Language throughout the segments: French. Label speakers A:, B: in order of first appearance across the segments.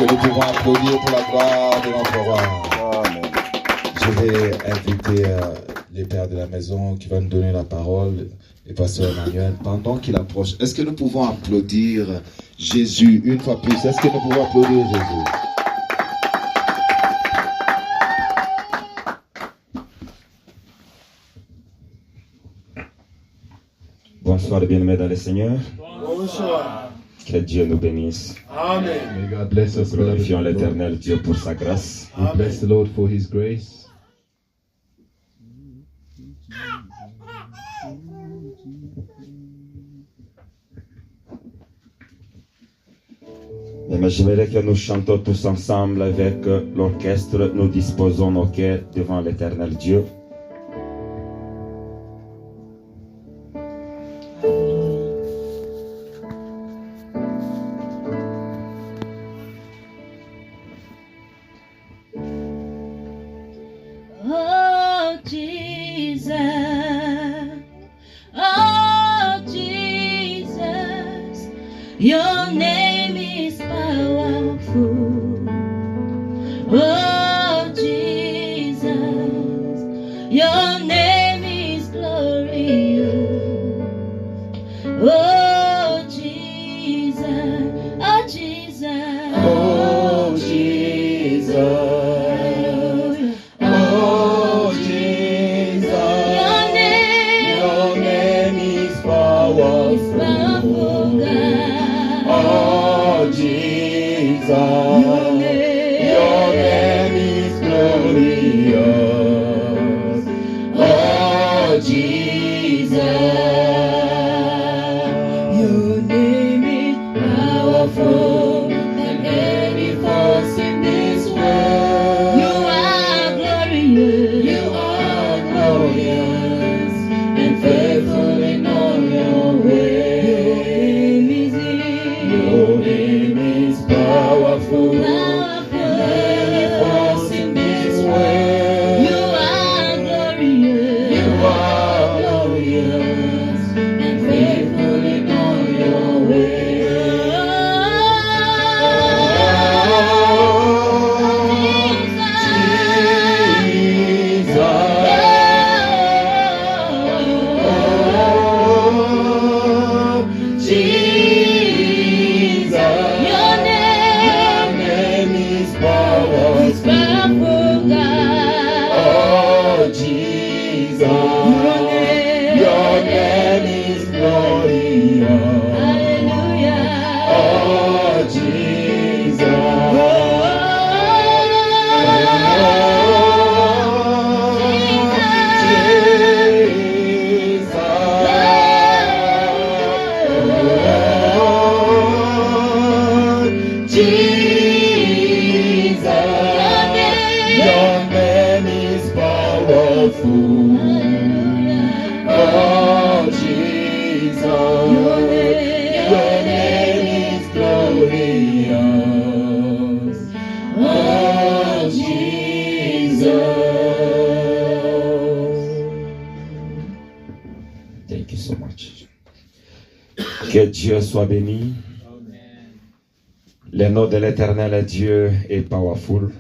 A: Que nous pouvons applaudir pour la gloire de notre roi.
B: Amen.
A: Je vais inviter les pères de la maison qui vont nous donner la parole, le pasteur Emmanuel, pendant qu'il approche. Est-ce que nous pouvons applaudir Jésus une fois plus? Est-ce que nous pouvons applaudir Jésus?
C: Bonsoir, bien-aimés dans le Seigneur.
B: Bonsoir.
C: Que Dieu nous bénisse.
B: Amen.
D: May God bless us, beloved.
C: Glorifions l'Éternel Dieu pour sa grâce.
D: We bless the Lord for His grace.
C: Mais j'aimerais que nous chantons tous ensemble avec l'orchestre. Nous disposons nos cœurs devant l'Éternel Dieu.
E: Oh Jesus, oh Jesus, your name is powerful. Oh Jesus, your name is glorious. Oh Jesus, oh Jesus,
B: Oh Jesus. Oh Jesus.
E: your name
B: Your name is
E: is powerful,
B: powerful.
E: God.
B: Oh Jesus.
E: Your name,
B: Your name is glorious. Oh Jesus.
E: your name is powerful than any force in this world. You are glorious.
B: You are glorious and faithful in all your ways. Your name is powerful. Any force in this world.
E: You are glorious.
B: You are glorious and faithful in all your ways. Jesus.
E: Your name
B: name is
E: is
B: powerful.
E: powerful, God.
B: Oh, Jesus. Your name is glorious.
E: Hallelujah.
B: Oh, Jesus. Jesus, your name is powerful. Oh, Jesus, your name is glorious. Oh, Jesus.
C: Thank you so much. Que Dieu soit béni. Le nom de l'Éternel Dieu est powerful.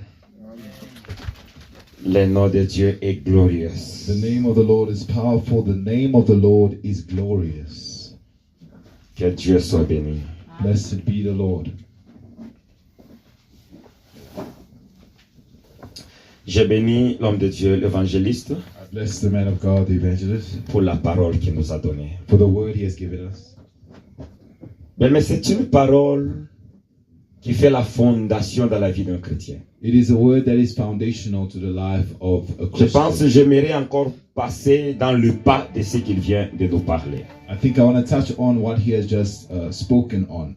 C: Le nom de Dieu est glorieux.
D: The name of the Lord is powerful. The name of the Lord is glorious.
C: Que Dieu soit béni.
D: Blessed be the Lord.
C: Je bénis l'homme de Dieu, l'évangéliste,
D: I bless the man of God, the evangelist,
C: pour la parole qu'il nous a donnée.
D: for the word he has given us.
C: Mais c'est une parole qui fait la fondation dans la vie d'un chrétien.
D: It is a word that is foundational to the life of a
C: Je pense que
D: Christian.
C: j'aimerais encore passer dans le pas de ce qu'il vient de nous parler.
D: I think I want to touch on what he has just spoken on.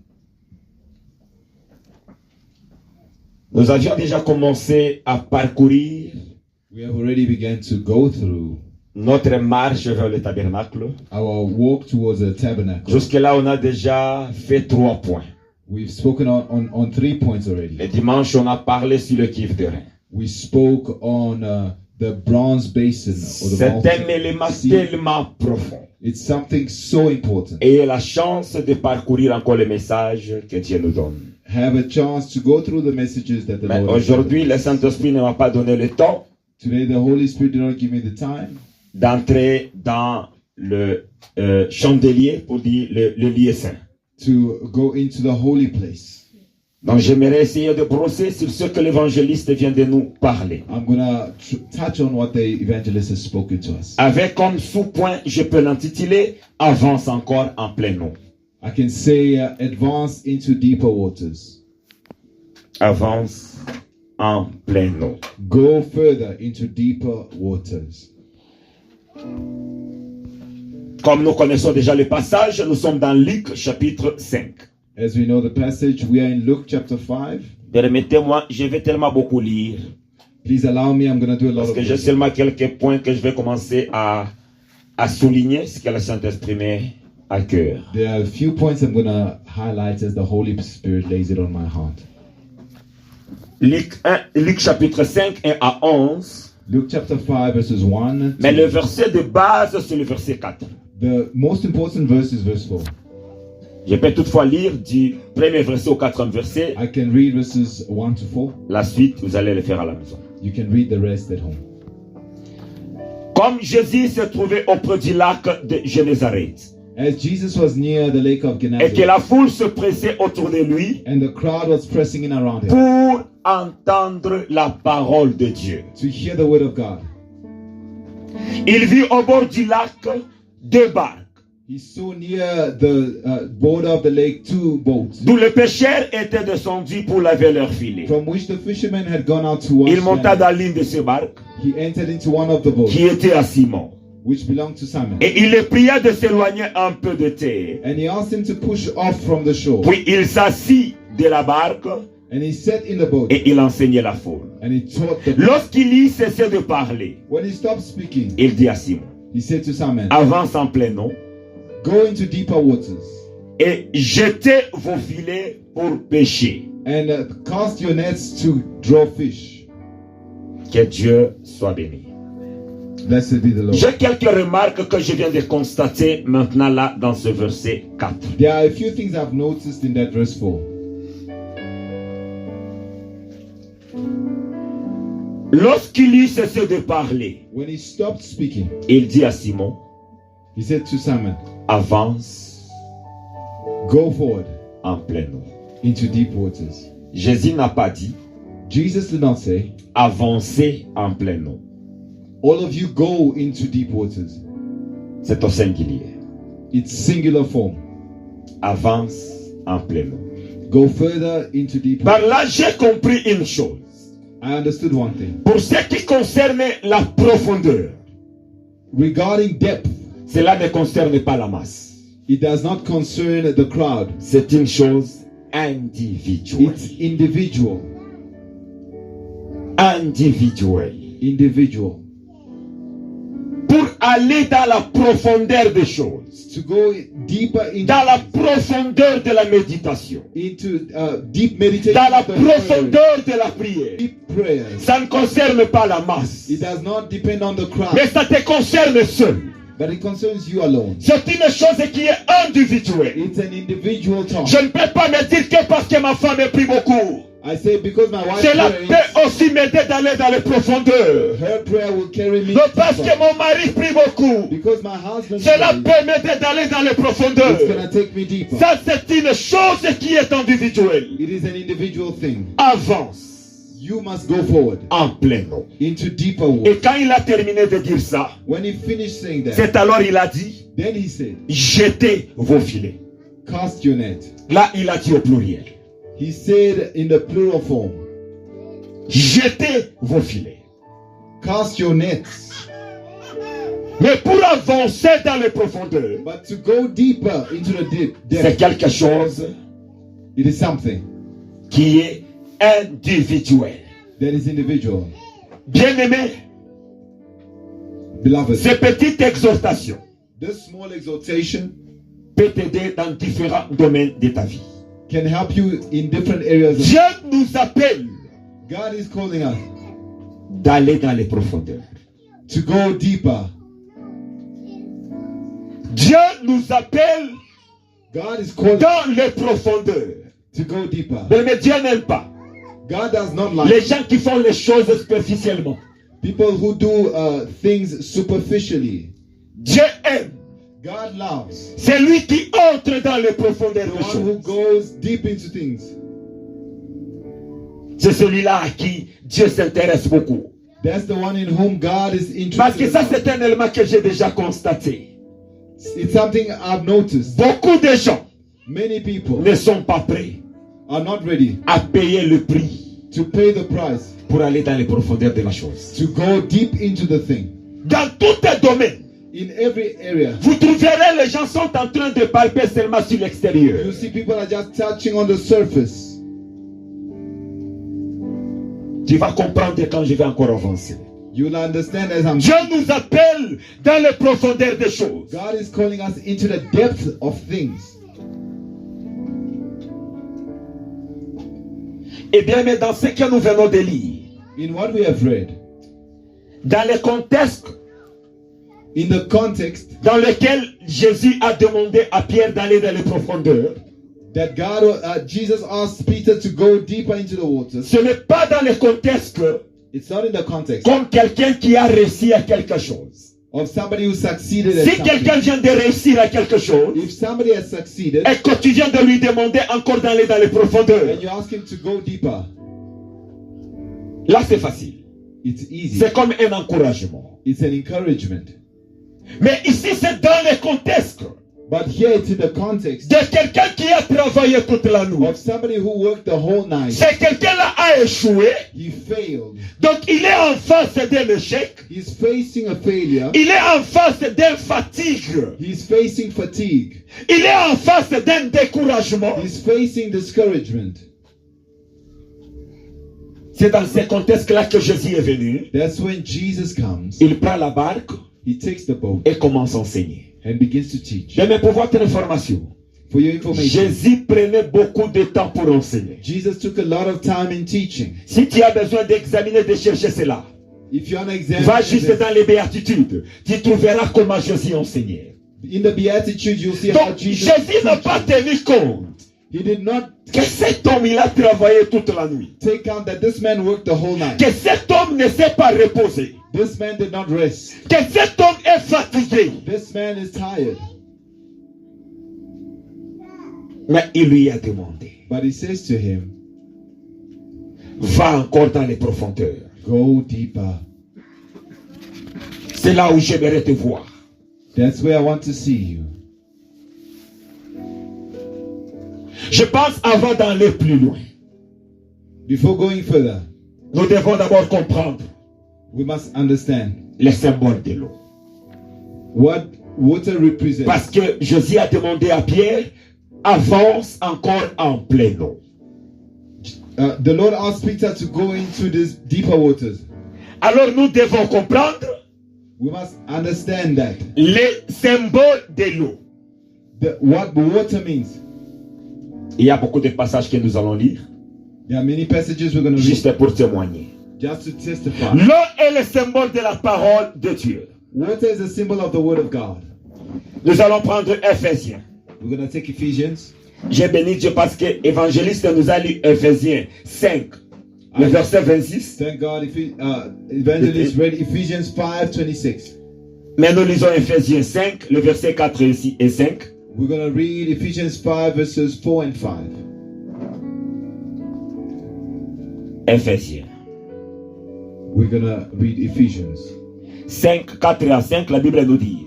C: Nous avions déjà commencé à parcourir
D: We have already begun to go through
C: notre marche vers le tabernacle.
D: our walk towards the tabernacle.
C: Jusque-là, on a déjà fait 3 points.
D: We've spoken on 3 points already.
C: Le dimanche, on a parlé sur le cuivre de Rhin.
D: We spoke on the bronze basin or the
C: C'est un
D: mountain
C: élément
D: sea.
C: tellement profond.
D: It's something so important.
C: Et la chance de parcourir encore le message que Dieu nous donne.
D: have a chance to go through the messages that the
C: Mais
D: Lord has
C: aujourd'hui,
D: given.
C: le Saint-Esprit ne m'a pas donné le temps
D: Today, the Holy Spirit did not give me the time
C: d'entrer dans le chandelier, pour dire le lieu saint.
D: to go into the holy place.
C: Donc j'aimerais essayer de brosser sur ce que l'évangéliste vient de nous parler.
D: I'm going to touch on what the evangelist has spoken to us.
C: Avec comme sous-point, je peux l'intituler « Avance encore en pleine eau ».
D: I can say advance into deeper waters.
C: Avance en pleine eau.
D: Go further into deeper waters.
C: Comme nous connaissons déjà le passage, nous sommes dans Luc chapitre 5.
D: As we know the passage, we are in Luke chapter 5.
C: Permettez-moi, je vais tellement beaucoup lire,
D: Please allow me, I'm going to do a lot
C: parce
D: of
C: que j'ai
D: reading.
C: seulement quelques points que je vais commencer à souligner, ce que le Saint-Esprit met à cœur.
D: There are a few points I'm going to highlight as the Holy Spirit lays it on my heart.
C: Luc chapitre 5, 1 à 11,
D: Luke chapter 5 verses 1.
C: mais le verset de base, c'est le verset 4.
D: The most important verse is verse 4.
C: Je peux toutefois lire du premier verset au quatrième verset.
D: I can read verses 1 to 4.
C: La suite, vous allez le faire à la maison.
D: You can read the rest at home.
C: Comme Jésus se trouvait auprès du lac de Génézareth,
D: As Jesus was near the lake of
C: et que
D: Gennesaret,
C: la foule se pressait autour de lui
D: and the crowd was pressing in around him
C: pour entendre la parole de Dieu,
D: to hear the word of God,
C: il vit au bord du lac deux barques,
D: he saw near the border of the lake 2 boats,
C: d'où les pêcheurs étaient descendus pour laver leurs filets.
D: from which the fishermen had gone out to wash
C: Il monta
D: their
C: dans l'une de ces barques
D: He entered into one of the boats,
C: qui était à Simon,
D: which belonged to Simon.
C: et il le pria de s'éloigner un peu de terre.
D: And he asked him to push off from the shore.
C: Puis il s'assit de la barque
D: And he sat in the boat,
C: et il enseignait la foule.
D: and he taught the
C: Lorsqu'il y cessait de parler,
D: When he stopped speaking,
C: il dit à Simon,
D: he said to Simon,
C: avance en pleine eau
D: go into deeper waters
C: et jetez vos filets pour pêcher.
D: and cast your nets to draw fish.
C: Que Dieu soit béni.
D: Blessed be the Lord.
C: J'ai quelques remarques que je viens de constater maintenant là dans ce verset 4.
D: There are a few things I've noticed in that verse 4.
C: Lorsqu'il y cessait de parler,
D: When he stopped speaking,
C: il dit à Simon,
D: he said to Simon,
C: avance
D: go forward
C: en pleine eau.
D: into deep waters.
C: Jésus n'a pas dit,
D: Jesus did not say,
C: avancez en pleine eau.
D: all of you go into deep waters.
C: C'est au singulier.
D: It's singular form.
C: Avance en pleine eau.
D: Go further into deep
C: Par
D: waters.
C: là, j'ai compris une chose.
D: I understood one thing.
C: Pour ce qui concerne la profondeur,
D: Regarding depth,
C: cela ne concerne pas la masse.
D: it does not concern the crowd.
C: C'est une chose individuelle.
D: It's individual.
C: Individuelle.
D: Individual.
C: Pour aller dans la profondeur des choses,
D: To go deeper
C: dans la profondeur de la méditation,
D: into deep meditation,
C: dans la
D: of the word,
C: profondeur de la prière,
D: deep prayers.
C: ça ne concerne pas la masse,
D: It does not depend on the crowd,
C: mais ça te concerne seul.
D: but it concerns you alone.
C: C'est une chose qui est individuelle.
D: It's an individual talk.
C: Je ne peux pas me dire que parce que ma femme prie beaucoup,
D: I say because my wife
C: cela
D: prays,
C: peut aussi m'aider d'aller dans les profondeurs.
D: her prayer will carry me.
C: Mais parce
D: deeper.
C: que mon mari prie beaucoup,
D: Because my husband
C: cela
D: prays,
C: peut m'aider d'aller dans les profondeurs.
D: it's gonna take me deeper.
C: Ça, c'est une chose qui est individuelle.
D: It is an individual thing.
C: Avance
D: You must go forward
C: en pleine eau.
D: into deeper
C: Et
D: waters.
C: quand il a terminé de dire ça,
D: When he finished saying that,
C: c'est alors il a dit,
D: then he said,
C: jetez vos filets.
D: cast your net.
C: Là, il a dit au pluriel,
D: He said in the plural form,
C: jetez vos filets.
D: cast your nets.
C: Mais pour avancer dans les profondeurs,
D: But to go deeper into the
C: c'est
D: depth,
C: quelque chose
D: it is something
C: qui est individuel.
D: that is individual.
C: Bien-aimé,
D: Beloved,
C: ces petites exhortations
D: this small exhortation
C: peuvent t'aider dans différents domaines de ta vie.
D: can help you in different areas of
C: Dieu nous appelle
D: God is calling us
C: d'aller dans les profondeurs.
D: to go deeper.
C: Dieu nous appelle
D: God is calling
C: dans les profondeurs.
D: to go deeper.
C: Mais Dieu n'aime pas
D: God does not
C: les
D: like
C: gens qui font les choses superficiellement.
D: people who do things superficially.
C: Dieu aime.
D: God loves
C: C'est lui qui entre dans les profondeurs
D: the
C: des
D: one who
C: choses.
D: goes deep into things.
C: C'est celui-là à qui Dieu s'intéresse beaucoup.
D: That's the one in whom God is
C: Parce que
D: interested.
C: ça,
D: about.
C: c'est un élément que j'ai déjà constaté.
D: It's something I've noticed.
C: Beaucoup de gens
D: Many people
C: ne sont pas prêts
D: are not ready
C: à payer le prix
D: to pay the price,
C: pour aller dans les profondeurs de la chose.
D: to go deep into the thing.
C: Dans tous les domaines,
D: In every area,
C: vous trouverez les gens sont en train de palper seulement sur l'extérieur.
D: you see people are just touching on the surface.
C: Tu vas comprendre quand je vais encore avancer.
D: You'll understand as I'm.
C: Dieu nous appelle dans les profondeurs des choses.
D: God is calling us into the depth of things.
C: Eh bien, mais dans ce que nous venons de lire,
D: In what we have read,
C: dans le contexte
D: in the context
C: dans lequel Jésus a demandé à Pierre d'aller dans les profondeurs,
D: that Jesus asked Peter to go deeper into the waters,
C: ce n'est pas dans le contexte
D: it's not in the context
C: comme quelqu'un qui a réussi à quelque chose.
D: of somebody who succeeded at
C: Si quelqu'un
D: something.
C: vient de réussir à quelque chose,
D: If somebody has succeeded
C: et que tu viens de lui demander encore d'aller dans les profondeurs,
D: and you ask him to go deeper,
C: là c'est facile.
D: it's easy.
C: C'est comme un encouragement.
D: It's an encouragement.
C: Mais ici c'est dans le contexte
D: But here it's in the context
C: de quelqu'un qui a travaillé toute la nuit.
D: of somebody who worked the whole night.
C: C'est quelqu'un-là a échoué,
D: He failed.
C: donc il est en face d'un échec,
D: He's facing a failure.
C: il est en face d'une fatigue,
D: He's facing fatigue.
C: il est en face d'un découragement.
D: He's facing discouragement.
C: C'est dans ce contexte-là que Jésus est venu.
D: That's when Jesus comes.
C: Il prend la barque
D: He takes the boat
C: et commence à enseigner.
D: and begins to teach.
C: Mais pour votre information,
D: For your information,
C: Jésus prenait beaucoup de temps pour enseigner.
D: Jesus took a lot of time in teaching.
C: Si tu as besoin d'examiner, de chercher cela,
D: If you want to examine
C: va juste
D: this,
C: dans les béatitudes. Tu trouveras comment Jésus enseignait.
D: in the Beatitudes, you'll see how
C: Donc
D: Jesus
C: Jésus n'a pas tenu compte
D: He did not
C: que cet homme, il a travaillé toute la nuit.
D: take count that this man worked the whole night.
C: Que cet homme ne s'est pas reposé.
D: This man did not rest.
C: Que cet homme est fatigué.
D: This man is tired.
C: Mais il lui a demandé,
D: But he says to him,
C: va encore dans les profondeurs.
D: go deeper.
C: C'est là où j'aimerais te voir.
D: That's where I want to see you.
C: Je pense avant d'aller plus loin,
D: Before going further,
C: nous devons d'abord comprendre
D: we must understand
C: les symboles de l'eau.
D: what water represents.
C: Parce que Jésus a demandé à Pierre, avance encore en pleine eau.
D: The Lord asked Peter to go into these deeper waters.
C: Alors nous devons comprendre
D: We must understand that
C: les symboles de l'eau.
D: what water means.
C: Il y a beaucoup de passages que nous allons lire,
D: There are many passages we're going to read
C: juste pour témoigner.
D: just to testify.
C: L'eau est le symbole de la parole de Dieu.
D: Water is a symbol of the Word of God.
C: Nous allons prendre Ephésiens.
D: We're going to take Ephesians.
C: J'ai béni Dieu parce que l'évangéliste nous a lu Ephésiens 5, le verset 26.
D: Thank God. Evangelist read Ephesians 5:26.
C: Mais nous lisons Ephésiens 5, le verset 4 et 5.
D: We're going to read Ephesians 5 verses 4 and 5.
C: Ephésiens
D: We're going to read Ephesians
C: 5, 4 à 5, la Bible nous dit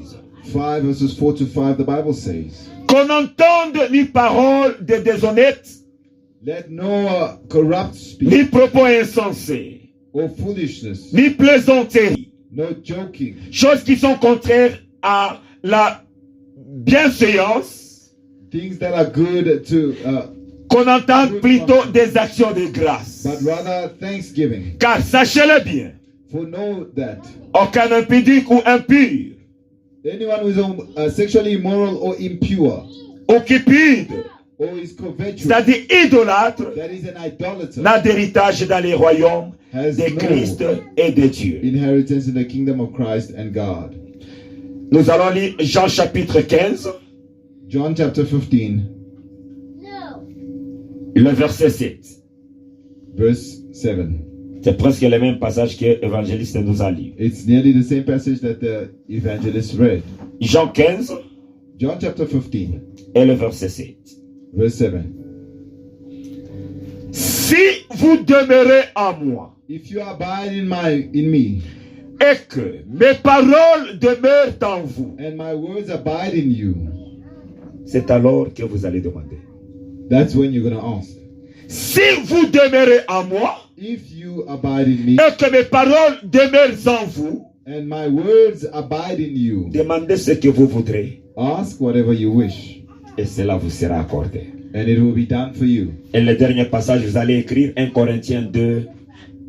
D: 5 verses 4 to 5. The Bible says,
C: qu'on n'entende ni parole de déshonnête,
D: let no corrupt speech
C: ni propos insensés,
D: or foolishness,
C: ni plaisanterie,
D: no joking,
C: choses qui sont contraires à la bienséance,
D: things that are good to,
C: qu'on entende plutôt des actions de grâce.
D: but rather thanksgiving.
C: Car sachez-le bien,
D: For know that
C: aucun impudique ou impur,
D: anyone who is sexually immoral or impure
C: ou cupide,
D: or is covetous,
C: c'est-à-dire idolâtre,
D: that is an idolater,
C: n'a d'héritage dans les royaumes
D: has
C: de
D: no
C: Christ et de Dieu.
D: inheritance in the kingdom of Christ and God.
C: Nous allons lire Jean chapitre 15,
D: John chapter 15,
C: Le verset 7.
D: Verse 7.
C: C'est presque le même passage que l'évangéliste nous a lu.
D: It's nearly the same passage that the evangelist read.
C: Jean 15
D: John chapter 15,
C: et le verset 7.
D: verse 7.
C: Si vous demeurez en moi
D: If you abide in me,
C: et que mes paroles demeurent en vous,
D: and my words abide in you,
C: c'est alors que vous allez demander.
D: that's when you're going to ask.
C: Si vous demeurez en moi
D: If you abide in me,
C: et que mes paroles demeurent en vous,
D: and my words abide in you,
C: demandez ce que vous voudrez
D: ask whatever you wish,
C: et cela vous sera accordé.
D: and it will be done for you.
C: Et le dernier passage, vous allez écrire 1 Corinthiens 2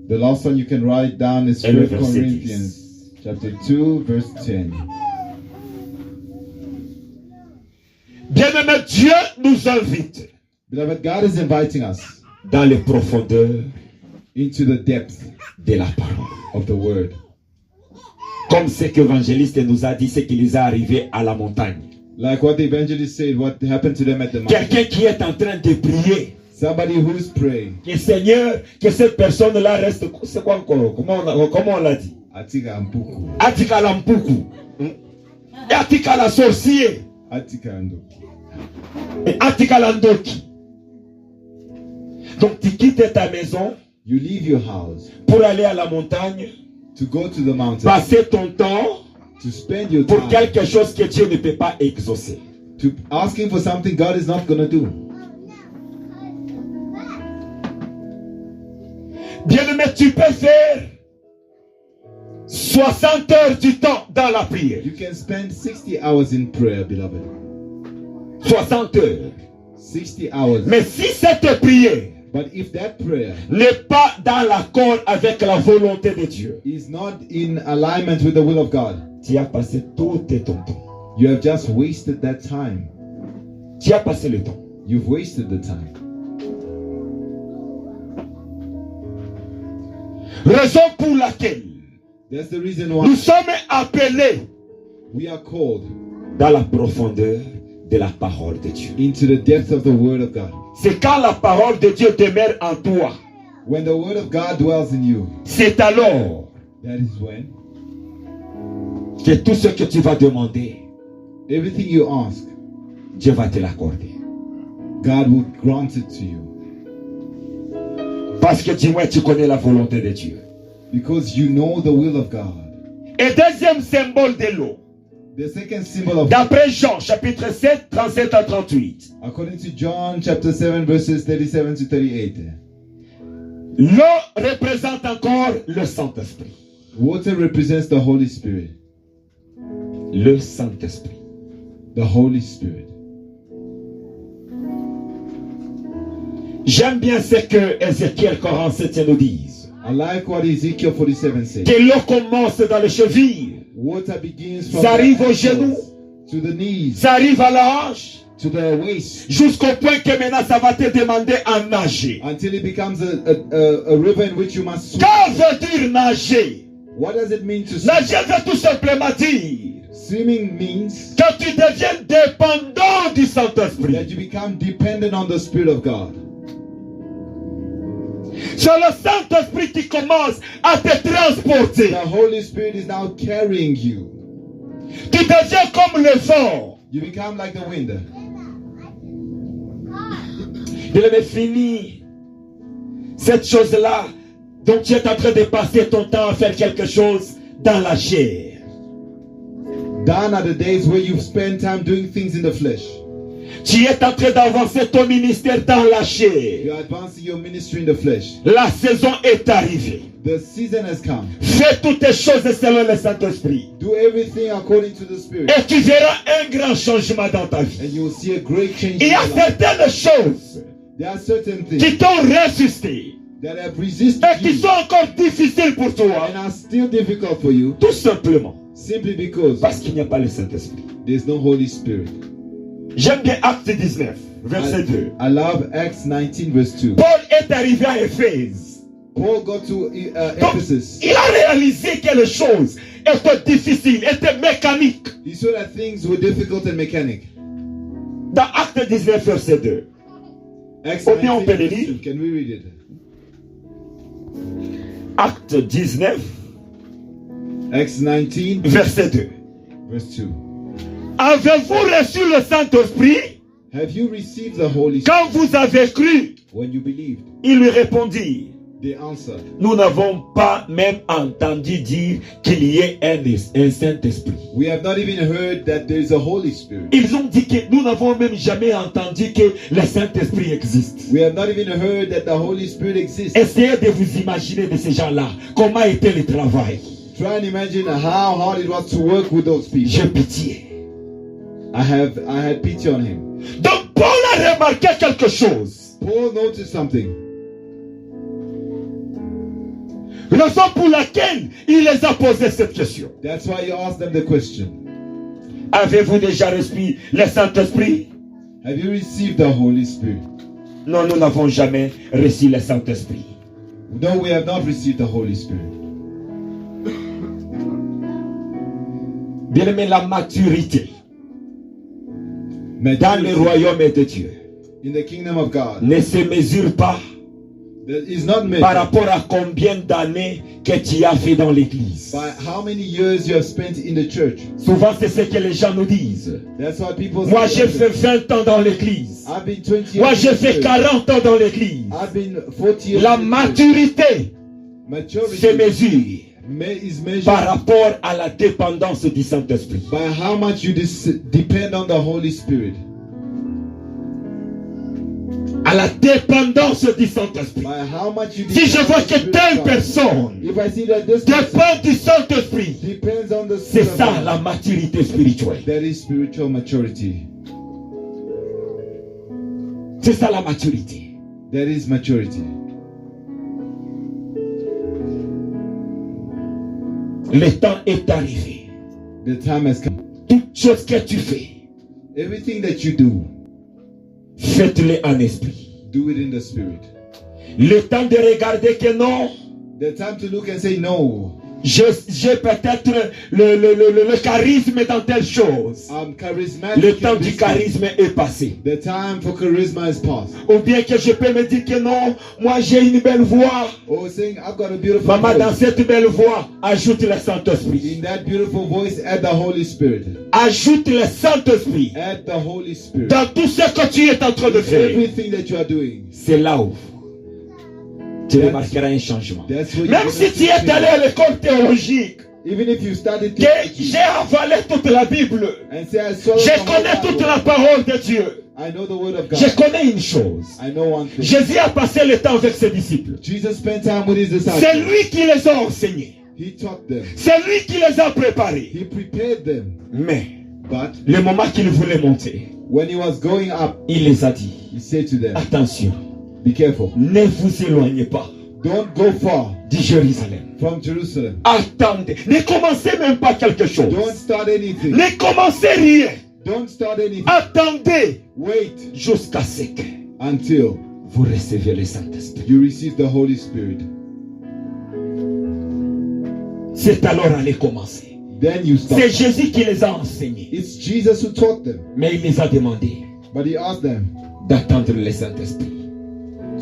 D: The last one you can write down is
C: et le
D: 1
C: verset 10.
D: Corinthians chapter 2, verse 10.
C: Bien-aimé, Dieu nous invite
D: Beloved, God is inviting us
C: dans les profondeurs
D: into the depth
C: de la parole.
D: of the word.
C: Comme ce qu'évangéliste nous a dit, ce qui les est arrivé à la montagne.
D: Like what the evangelist said, what happened to them at the mountain.
C: Quelqu'un qui est en train de prier,
D: Somebody who's praying.
C: que Seigneur, que cette personne-là reste. C'est quoi encore? Comment on l'a dit?
D: Atika mpuku.
C: Atika la mpuku. Atika la sorcier.
D: Atika ando.
C: Atika la ndoki. Donc tu quittes ta maison
D: You leave your house
C: pour aller à la montagne,
D: to go to the mountain,
C: passer ton temps
D: to spend your
C: pour
D: time
C: quelque chose que Dieu ne peut pas exaucer.
D: to asking for something God is not going to do.
C: Bien-aimé, tu peux faire 60 heures du temps dans la prière.
D: You can spend 60 hours in prayer, beloved.
C: 60 heures.
D: 60 hours.
C: Mais si cette prière
D: But if that prayer
C: n'est pas dans l'accord avec la volonté de Dieu,
D: is not in alignment with the will of God,
C: tu as passé tout ton temps.
D: you have just wasted that time.
C: Tu as passé le temps.
D: You've wasted the time.
C: Raison pour laquelle
D: That's the reason
C: nous
D: why
C: sommes appelés
D: we are called
C: dans la profondeur de la parole de Dieu.
D: into the depth of the Word of God.
C: C'est quand la parole de Dieu demeure en toi.
D: When the Word of God dwells in you,
C: C'est alors
D: that is when
C: que tout ce que tu vas demander,
D: everything you ask,
C: Dieu va te l'accorder.
D: God will grant it to you.
C: Parce que dis-moi, tu connais la volonté de Dieu.
D: Because you know the will of God.
C: Et deuxième symbole de l'eau,
D: The second symbol of,
C: d'après Jean, chapitre 7, 37 à 38.
D: according to John chapter 7, verses 37 to 38,
C: L'eau représente encore le Saint-Esprit.
D: water represents the Holy Spirit.
C: Le Saint-Esprit.
D: The Holy Spirit.
C: J'aime bien ce que Ézéchiel 47 nous dit.
D: I like what Ezekiel 47 says.
C: Que l'eau commence dans les chevilles,
D: Water begins from
C: ça arrive
D: the
C: aux genoux,
D: ankles to the knees,
C: ça arrive à la hanche,
D: to the waist,
C: jusqu'au point que maintenant ça va te demander à nager.
D: until it becomes a river in which you must swim.
C: Que veut dire nager?
D: What does it mean to swim?
C: Nager veut tout simplement dire
D: Swimming means
C: que tu deviens dépendant du Saint-Esprit.
D: that you become dependent on the Spirit of God.
C: C'est le Saint-Esprit qui commence à te transporter.
D: The Holy Spirit is now carrying you.
C: Tu deviens comme le vent.
D: You become like the wind.
C: Il avait fini cette chose-là. Donc tu es en train de passer ton temps à faire quelque chose dans la chair.
D: Gone are the days where you've spent time doing things in the flesh.
C: Tu es en train d'avancer ton ministère dans la chair.
D: You're advancing your ministry in the flesh.
C: La saison est arrivée.
D: The season has come.
C: Fais toutes les choses selon le Saint-Esprit.
D: Do everything according to the Spirit.
C: Et tu verras un grand changement dans ta vie.
D: And you will see a great change
C: Il
D: in
C: y a
D: your life.
C: certaines choses
D: There are certain
C: qui
D: things
C: t'ont résisté
D: that have resisted
C: et qui
D: you
C: sont encore difficiles pour toi.
D: and are still difficult for you
C: Tout simplement
D: simply because
C: parce qu'il n'y a pas le Saint-Esprit.
D: there's no Holy Spirit.
C: J'aime bien Acte 19, verset 2.
D: I love Acts 19 verse 2.
C: Paul est arrivé à Éphèse.
D: Paul got to
C: Donc,
D: Ephesus.
C: il a réalisé que les choses étaient difficiles, étaient mécaniques.
D: He saw that things were difficult and mechanic.
C: Dans Acte 19, verset 2.
D: Acts
C: Ou bien on
D: 19,
C: peut le
D: verse
C: lire.
D: 2. Can we read it?
C: Acte 19,
D: Acts 19,
C: verset 2.
D: verse 2.
C: Avez-vous reçu le Saint-Esprit
D: Have you received the Holy Spirit
C: quand vous avez cru?
D: when you believed?
C: Ils lui répondirent,
D: They answered,
C: nous n'avons pas même entendu dire qu'il y ait un Saint-Esprit.
D: we have not even heard that there is a Holy Spirit.
C: Ils ont dit que nous n'avons même jamais entendu que le Saint-Esprit existe.
D: We have not even heard that the Holy Spirit exists.
C: Essayez de vous imaginer de ces gens-là. Comment était le travail?
D: Try and imagine how hard it was to work with those people.
C: J'ai pitié.
D: I had pity on him.
C: Donc Paul a remarqué quelque chose.
D: Paul noticed something.
C: Raison pour laquelle il les a posé cette question.
D: That's why he asked them the question.
C: Avez-vous déjà reçu le Saint-Esprit?
D: Have you received the Holy Spirit?
C: Non, nous n'avons jamais reçu le Saint-Esprit.
D: No, we have not received the Holy Spirit.
C: Bien aimé, la maturité dans le
D: Maturity
C: royaume de Dieu
D: in the kingdom of God
C: ne se mesure pas
D: that is not
C: par
D: measured
C: rapport à combien d'années que tu as fait dans l'église.
D: by how many years you have spent in the church.
C: Souvent, c'est ce que les gens nous disent.
D: That's why people
C: Moi,
D: say,
C: j'ai fait 20 ans dans l'église.
D: I've been 20 years
C: Moi,
D: in
C: j'ai
D: the
C: fait
D: church.
C: 40 ans dans l'église.
D: I've been 40 years
C: La
D: in the church.
C: maturité
D: Maturity
C: se mesure
D: is measured
C: par rapport à la dépendance du Saint-Esprit.
D: by how much you depend on the Holy Spirit.
C: À la dépendance du Saint-Esprit.
D: By how much you
C: Si je
D: depend
C: vois
D: on the
C: que
D: Spirit
C: telle
D: of God.
C: personne
D: If I see that this person
C: dépend du Saint-Esprit,
D: depends on the
C: c'est
D: Spirit of
C: ça
D: God,
C: la maturité spirituelle.
D: that is spiritual maturity.
C: C'est ça la maturité.
D: That is maturity.
C: Le temps est arrivé.
D: The time has come.
C: Toute chose que tu fais,
D: Everything that you do,
C: faites-le en esprit.
D: do it in the Spirit.
C: Le temps de regarder que non,
D: The time to look and say no.
C: j'ai peut-être le charisme dans telle chose.
D: I'm charismatic.
C: Le temps
D: in
C: du
D: this thing.
C: charisme est passé.
D: The time for charisma is past.
C: Ou bien que je peux me dire que non, moi j'ai une belle voix.
D: Or saying, I've got a beautiful
C: Maman, dans
D: voice.
C: cette belle voix, ajoute le Saint-Esprit.
D: In that beautiful voice, add the Holy Spirit.
C: Ajoute le Saint-Esprit
D: Add the Holy Spirit.
C: dans tout ce que tu es en train de faire.
D: Everything that you are doing.
C: C'est là où tu remarqueras un changement.
D: That's what
C: Même
D: you're
C: si
D: gonna
C: tu es
D: see
C: allé à l'école théologique,
D: Even if you studied
C: que
D: theology
C: j'ai avalé toute la Bible,
D: and say, I swallowed
C: je
D: the whole
C: connais toute
D: Bible,
C: la parole de Dieu.
D: I know the word of God.
C: Je connais une chose.
D: I know one thing.
C: Jésus a passé le temps avec ses disciples.
D: Jesus spent time with his
C: C'est
D: disciples.
C: lui qui les a enseignés.
D: He taught them.
C: C'est lui qui les a préparés.
D: He prepared them.
C: Mais
D: But
C: le moment qu'il voulait monter,
D: when he was going up,
C: il les a dit,
D: he said to them,
C: attention,
D: be careful.
C: ne vous éloignez pas
D: Don't go far
C: de Jérusalem.
D: from Jerusalem.
C: Attendez. Ne commencez même pas quelque chose.
D: Don't start anything.
C: Ne commencez rien.
D: Don't start anything.
C: Attendez
D: Wait
C: jusqu'à ce que
D: until
C: vous recevez le Saint-Esprit.
D: you receive the Holy Spirit.
C: C'est alors à commencer.
D: Then you start.
C: C'est Jésus qui les a enseignés.
D: It's Jesus who taught them.
C: Mais il les a demandé
D: But he asked them
C: d'attendre le Saint-Esprit.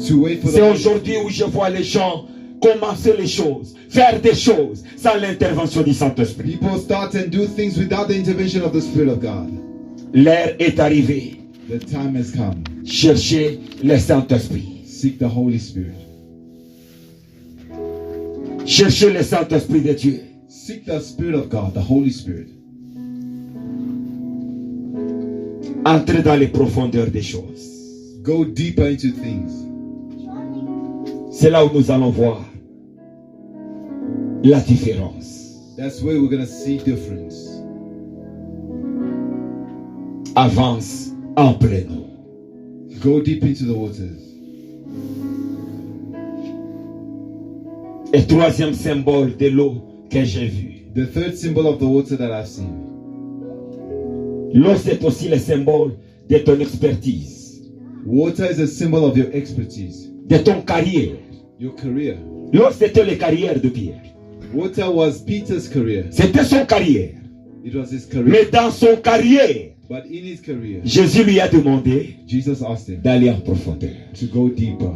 D: to wait for
C: C'est
D: the Holy
C: aujourd'hui où je vois les gens commencer les choses, faire des choses sans l'intervention du Saint-Esprit.
D: People start and do things without the intervention of the Spirit of God.
C: L'heure est arrivée.
D: The time has come.
C: Cherchez le Saint-Esprit.
D: Seek the Holy Spirit.
C: Cherchez le Saint-Esprit de Dieu.
D: Seek the Spirit of God, the Holy Spirit.
C: Entrez dans les profondeurs des choses.
D: Go deeper into things.
C: C'est là où nous allons voir la différence.
D: That's where we're going to see difference.
C: Avance après nous.
D: Go deep into the waters.
C: Et troisième symbole de l'eau que j'ai vu.
D: The third symbol of the water that I've seen.
C: L'eau, c'est aussi le symbole de ton expertise,
D: Water is a symbol of your expertise,
C: de ton carrière.
D: your career.
C: L'eau, c'était les carrières de Pierre.
D: Water was Peter's career.
C: C'était son carrière.
D: It was his career.
C: Mais dans son carrière,
D: But in his career,
C: Jésus lui a demandé
D: Jesus asked him
C: d'aller en profondeur.
D: to go deeper.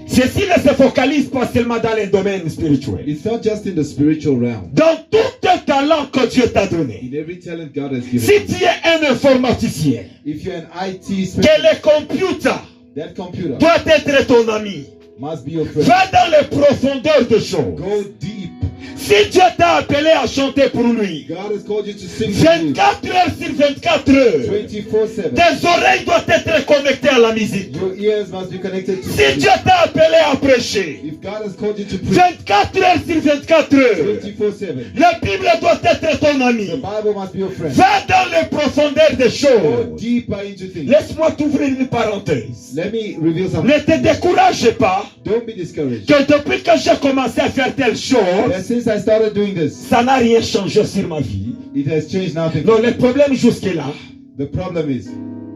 C: Ceci ne se focalise pas seulement dans les domaines spirituels.
D: It's not just in the spiritual realm.
C: Dans tout tes talents que Dieu t'a donné.
D: In every talent God has given
C: Si
D: you.
C: tu es un informaticien,
D: If you're an IT
C: que
D: specialist,
C: le computer
D: that computer
C: doit être ton ami.
D: must be your friend.
C: Va dans les profondeurs des choses.
D: Go deep.
C: Si Dieu t'a appelé à chanter pour lui,
D: God has called you to sing for you
C: 24 heures sur 24 heures,
D: 24/7.
C: tes oreilles doivent être connectées à la musique.
D: Your ears must be connected to
C: Si
D: music.
C: Dieu t'a appelé à prêcher,
D: If God has called you to preach
C: 24 heures sur 24 heures,
D: 24/7,
C: la Bible doit être ton ami.
D: the Bible must be your friend.
C: Va dans les profondeurs des
D: Go
C: choses.
D: deeper into things.
C: Laisse-moi t'ouvrir une parenthèse.
D: Let me reveal something.
C: Ne te décourage pas
D: Don't be discouraged.
C: que depuis que j'ai commencé à faire telle chose,
D: That since I started doing this,
C: ça n'a rien changé sur ma vie.
D: it has changed nothing.
C: Non, le problème jusque-là,
D: The problem is,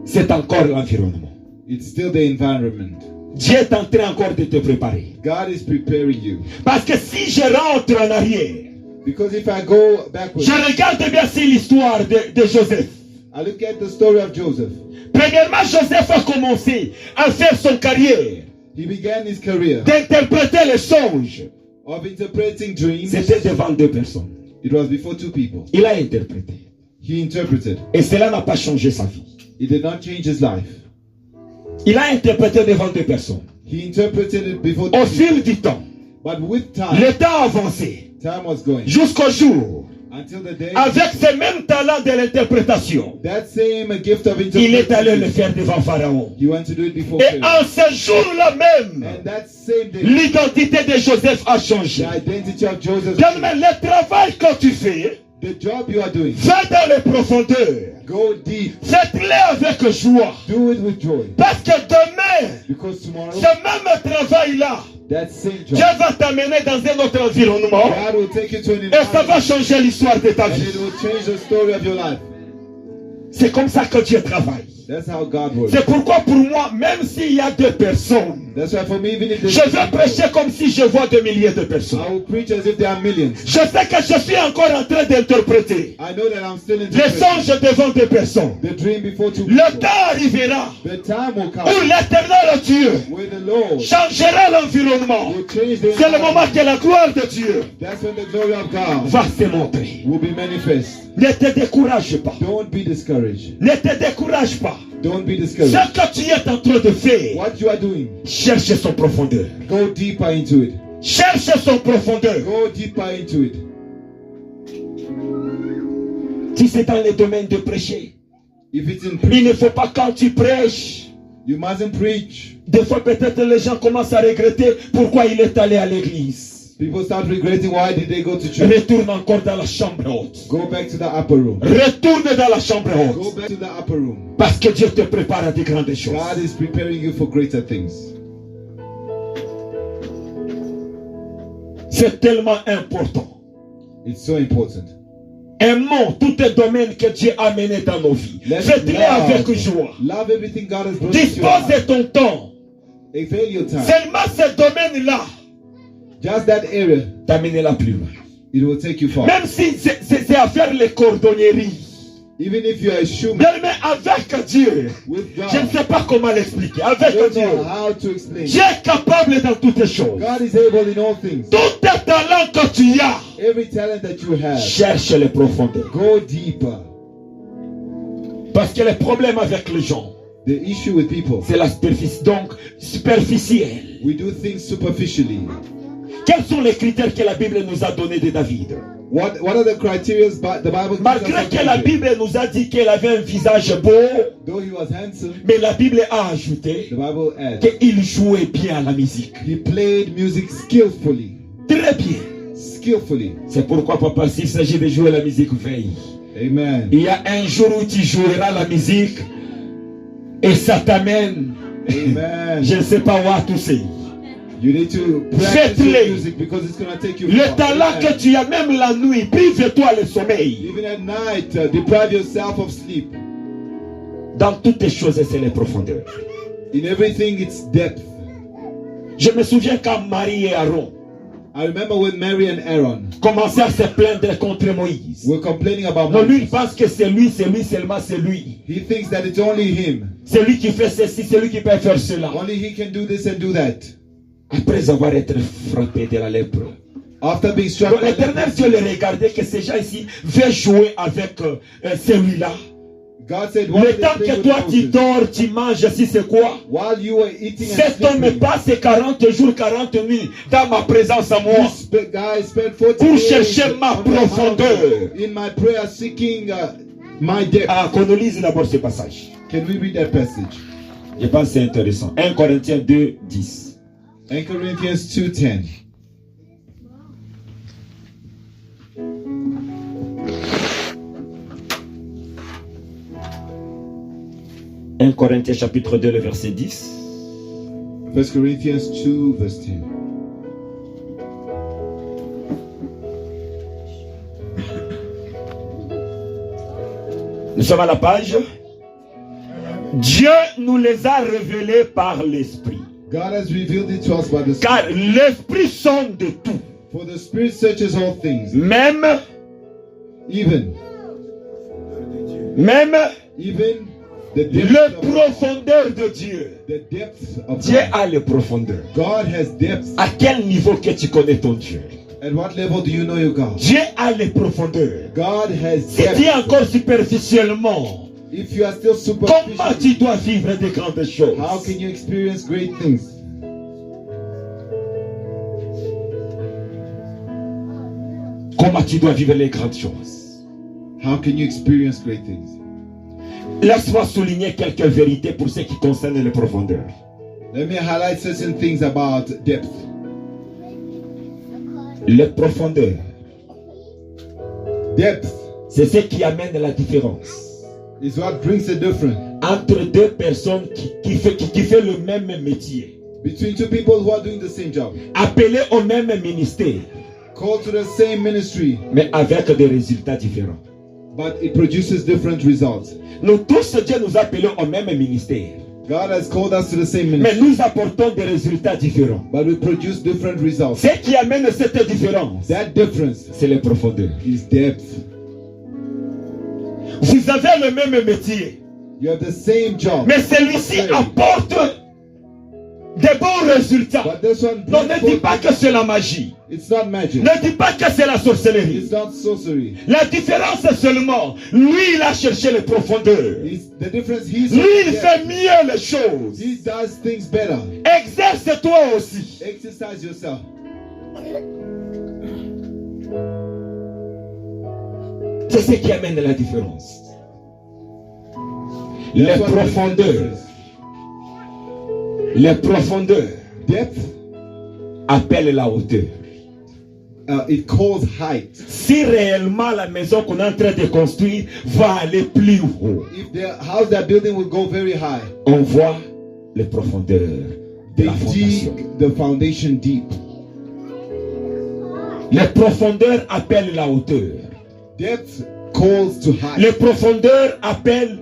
C: c'est encore l'environnement.
D: it's still the environment.
C: Dieu est en train encore de te préparer.
D: God is preparing you.
C: Parce que si je rentre en arrière,
D: Because if I go backwards,
C: je regarde bien si l'histoire de Joseph.
D: I look at the story of Joseph.
C: Premièrement, Joseph a commencé à faire son carrière,
D: He began his career
C: d'interpréter les songes.
D: of interpreting dreams.
C: C'était devant deux personnes.
D: It was before two people.
C: Il a interprété.
D: He interpreted.
C: Et cela n'a pas changé sa vie.
D: It did not change his life.
C: Il a interprété devant deux personnes.
D: He interpreted it before two
C: Au
D: people.
C: fil du temps,
D: But with time,
C: le temps a avancé
D: time was going.
C: jusqu'au jour,
D: Until the day,
C: avec ce même talent de l'interprétation,
D: that same gift of
C: il est allé le
D: interpretation,
C: faire devant Pharaon.
D: he went to do it before
C: Et
D: Pharaoh.
C: en ce jour-là même,
D: And that same day,
C: l'identité de Joseph a changé.
D: the identity of Joseph,
C: Tellement le travail que tu fais,
D: the job you are doing,
C: va dans les profondeurs.
D: go deep.
C: Faites-le avec joie.
D: Do it with joy.
C: Parce que demain,
D: Because tomorrow,
C: ce même travail-là,
D: that same
C: Dieu
D: job,
C: va t'amener dans un autre environnement.
D: God will take you to an
C: Et ça va
D: environment,
C: changer l'histoire de ta
D: and
C: vie.
D: it will change the story of your life.
C: C'est comme ça que Dieu travaille.
D: That's how God works.
C: C'est pourquoi pour moi, même s'il y a deux personnes,
D: That's why for me, even if
C: je
D: there's
C: vais prêcher comme si je vois des milliers de personnes.
D: I will preach as if there are millions.
C: Je sais que je suis encore en train d'interpréter
D: I know that I'm still
C: les
D: interpreting
C: songes devant deux personnes.
D: the dream before two
C: Le
D: people.
C: temps arrivera
D: The time will
C: où
D: come
C: l'éternel Dieu
D: where the Lord
C: changera l'environnement.
D: will change the
C: C'est le moment
D: environment.
C: que la gloire de Dieu
D: That's when the glory of God
C: va se montrer.
D: will be manifest.
C: Ne te décourage pas.
D: Don't be discouraged.
C: Ne te décourage pas.
D: Don't be
C: Ce
D: discouraged.
C: que tu es en train de faire,
D: What you are doing,
C: cherche son profondeur.
D: go deeper into it.
C: Cherche son profondeur.
D: Go deeper into it.
C: Si c'est dans les domaines de prêcher,
D: If it's in
C: il
D: preach,
C: ne faut pas quand tu prêches.
D: you mustn't preach.
C: Des fois peut-être les gens commencent à regretter pourquoi il est allé à l'église.
D: People start regretting why did they go to church.
C: Retourne encore dans la chambre haute.
D: Go back to the upper room.
C: Retourne dans la chambre
D: Go
C: haute.
D: back to the upper room.
C: Parce que Dieu te prépare à de grandes choses.
D: God is preparing you for greater things.
C: C'est tellement important.
D: It's so important.
C: Aimons tous les domaines que Dieu a menés dans nos vies.
D: Let's
C: Faites-les avec joie.
D: love everything God has brought into your
C: Dispose de
D: life.
C: ton temps.
D: Avail your time.
C: Seulement ce domaine-là
D: Just that area,
C: t'amènera plus loin.
D: it will take you far.
C: Même si c'est à faire les cordonneries.
D: Even if you are a shoemaker
C: Mais avec Dieu,
D: with
C: je ne
D: God,
C: sais pas comment l'expliquer.
D: I
C: Avec
D: don't
C: Dieu,
D: know how to explain.
C: Dieu est capable dans toutes les choses.
D: God is able in all things.
C: Tous tes talents que tu as,
D: Every talent that you have,
C: cherche les profondeurs.
D: go deeper.
C: Parce que le problème avec les gens,
D: The issue with people,
C: c'est la superficie. Donc, superficielle.
D: we do things superficially.
C: Quels sont les critères que la Bible nous a donnés de David?
D: What are the criteria the Bible gives
C: Malgré
D: us of
C: que la
D: David?
C: Bible nous a dit qu'il avait un visage beau,
D: Though he was handsome,
C: mais la Bible a ajouté
D: the Bible adds,
C: qu'il jouait bien à la musique.
D: he played music skillfully.
C: Très bien.
D: Skillfully.
C: C'est pourquoi, papa, s'il s'agit de jouer la musique, veille.
D: Amen.
C: Il y a un jour où tu joueras la musique et ça t'amène.
D: Amen.
C: Je ne sais pas où à tousser.
D: You need to practice
C: Faites-le.
D: your music because it's going to take you
C: Le
D: far.
C: talent
D: Amen.
C: que tu as, même la nuit, prive-toi le sommeil.
D: Even at night, deprive yourself of sleep.
C: Dans toutes les choses, c'est les profondeurs.
D: In everything, it's depth.
C: Je me souviens quand Marie et Aaron,
D: I I remember when Mary and Aaron
C: commençaient à se plaindre contre Moïse.
D: were complaining about
C: Non, lui, il
D: Moses.
C: pense que c'est lui seulement, c'est lui.
D: He thinks that it's only him.
C: C'est lui qui fait ceci, c'est lui qui peut faire cela.
D: Only he can do this and do that.
C: Après avoir été frappé de la lèpre.
D: After being struck
C: Donc
D: by
C: l'Éternel
D: leprosy,
C: Dieu les regardait que ces gens ici veulent jouer avec celui-là.
D: God said, why
C: Le
D: are they
C: temps
D: playing
C: que
D: with
C: toi tu
D: Moses?
C: dors, tu manges, si c'est quoi?
D: While you were eating and
C: Cet homme
D: sleeping,
C: passe 40 jours, 40 nuits dans ma présence à moi.
D: guys spent 40
C: Pour
D: days
C: chercher ma
D: on my
C: profondeur.
D: mountain in my prayer seeking my depth.
C: Ah, qu'on nous lise d'abord ce passage.
D: Can we read that passage?
C: Je pense que c'est intéressant. 1 Corinthiens 2, 10.
D: 1 Corinthians 2:10.
C: « 1 Corinthiens chapitre 2, le verset 10.
D: 1 Corinthians 2 verse 10.
C: Nous sommes à la page. Dieu nous les a révélés par l'Esprit.
D: God has revealed it to us by the Spirit.
C: Car l'Esprit sonde de tout.
D: For the Spirit searches all things,
C: Même
D: even the
C: les
D: depths of,
C: profondeurs de Dieu.
D: the depths of
C: Dieu
D: God.
C: a les profondeurs.
D: God has depths.
C: À quel niveau que tu connais ton Dieu?
D: At what level do you know your God?
C: Dieu a les profondeurs.
D: God has
C: Si tu es
D: depths.
C: encore superficiellement,
D: If you are still
C: comment
D: superficial,
C: tu dois vivre des grandes choses?
D: how can you experience great things?
C: Comment tu dois vivre les grandes choses?
D: How can you experience great things?
C: Laisse-moi souligner quelques vérités pour ce qui concerne les profondeurs.
D: Let me highlight certain things about depth.
C: Les profondeurs,
D: Depth
C: c'est ce qui amène la différence
D: is what brings the difference
C: entre deux personnes qui fait le même métier,
D: between two people who are doing the same job,
C: appelés au même ministère,
D: called to the same ministry,
C: mais avec des résultats différents.
D: but it produces different results.
C: Nous tous, Dieu nous a appelés au même ministère,
D: God has called us to the same
C: mais
D: ministry,
C: nous apportons des résultats différents.
D: but we produce different results.
C: Ce qui amène cette différence,
D: That difference
C: c'est les profondeurs.
D: is depth.
C: Vous avez le même métier,
D: You have the same job,
C: mais celui-ci apporte des bons résultats.
D: but this one
C: Non,
D: brings
C: ne dis
D: forth-
C: pas que c'est la magie.
D: it's not magic.
C: Ne dis pas que c'est la sorcellerie.
D: It's not sorcery.
C: La différence c'est seulement, lui il a cherché les profondeurs.
D: The difference, he's
C: Lui il fait mieux les choses.
D: he does things better.
C: Exerce-toi aussi.
D: Exercise yourself.
C: C'est ce qui amène la différence. Les
D: That's what brings the
C: profondeurs.
D: difference.
C: Les profondeurs
D: Depth,
C: appellent la hauteur.
D: it calls height.
C: Si réellement la maison qu'on est en train de construire va aller plus haut,
D: If the house they're building will go very high,
C: on voit les profondeurs de
D: they
C: la fondation.
D: dig the foundation deep.
C: Les profondeurs appellent la hauteur.
D: Depth calls to height.
C: Les profondeurs appellent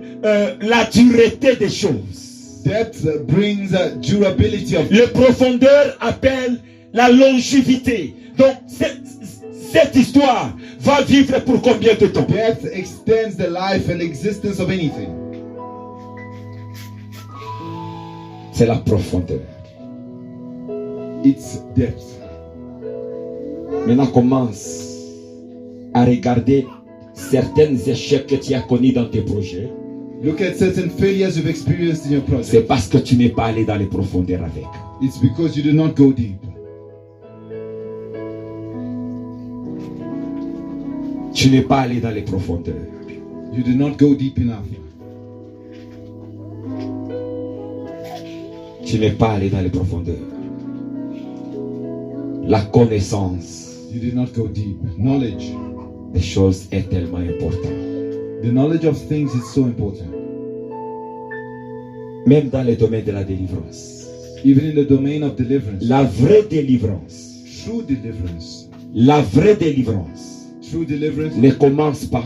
C: la dureté des choses.
D: Depth brings durability of.
C: Les profondeurs appellent la longévité. Donc, cette histoire va vivre pour combien de temps?
D: Depth extends the life and existence of anything.
C: C'est la profondeur.
D: It's depth.
C: Maintenant, commence à regarder certains échecs que tu as connus dans tes projets.
D: Look at certain failures you've experienced in your
C: C'est
D: project.
C: parce que tu n'es pas allé dans les profondeurs avec.
D: It's because you did not go deep.
C: Tu n'es pas allé dans les profondeurs.
D: You did not go deep enough.
C: Tu n'es pas allé dans les profondeurs. La connaissance
D: You did not go deep. Knowledge.
C: des choses est tellement importante.
D: The knowledge of things is so important.
C: Même dans le domaine de la délivrance.
D: Even in the domain of deliverance.
C: La vraie délivrance,
D: True deliverance.
C: la vraie délivrance
D: True deliverance
C: ne commence pas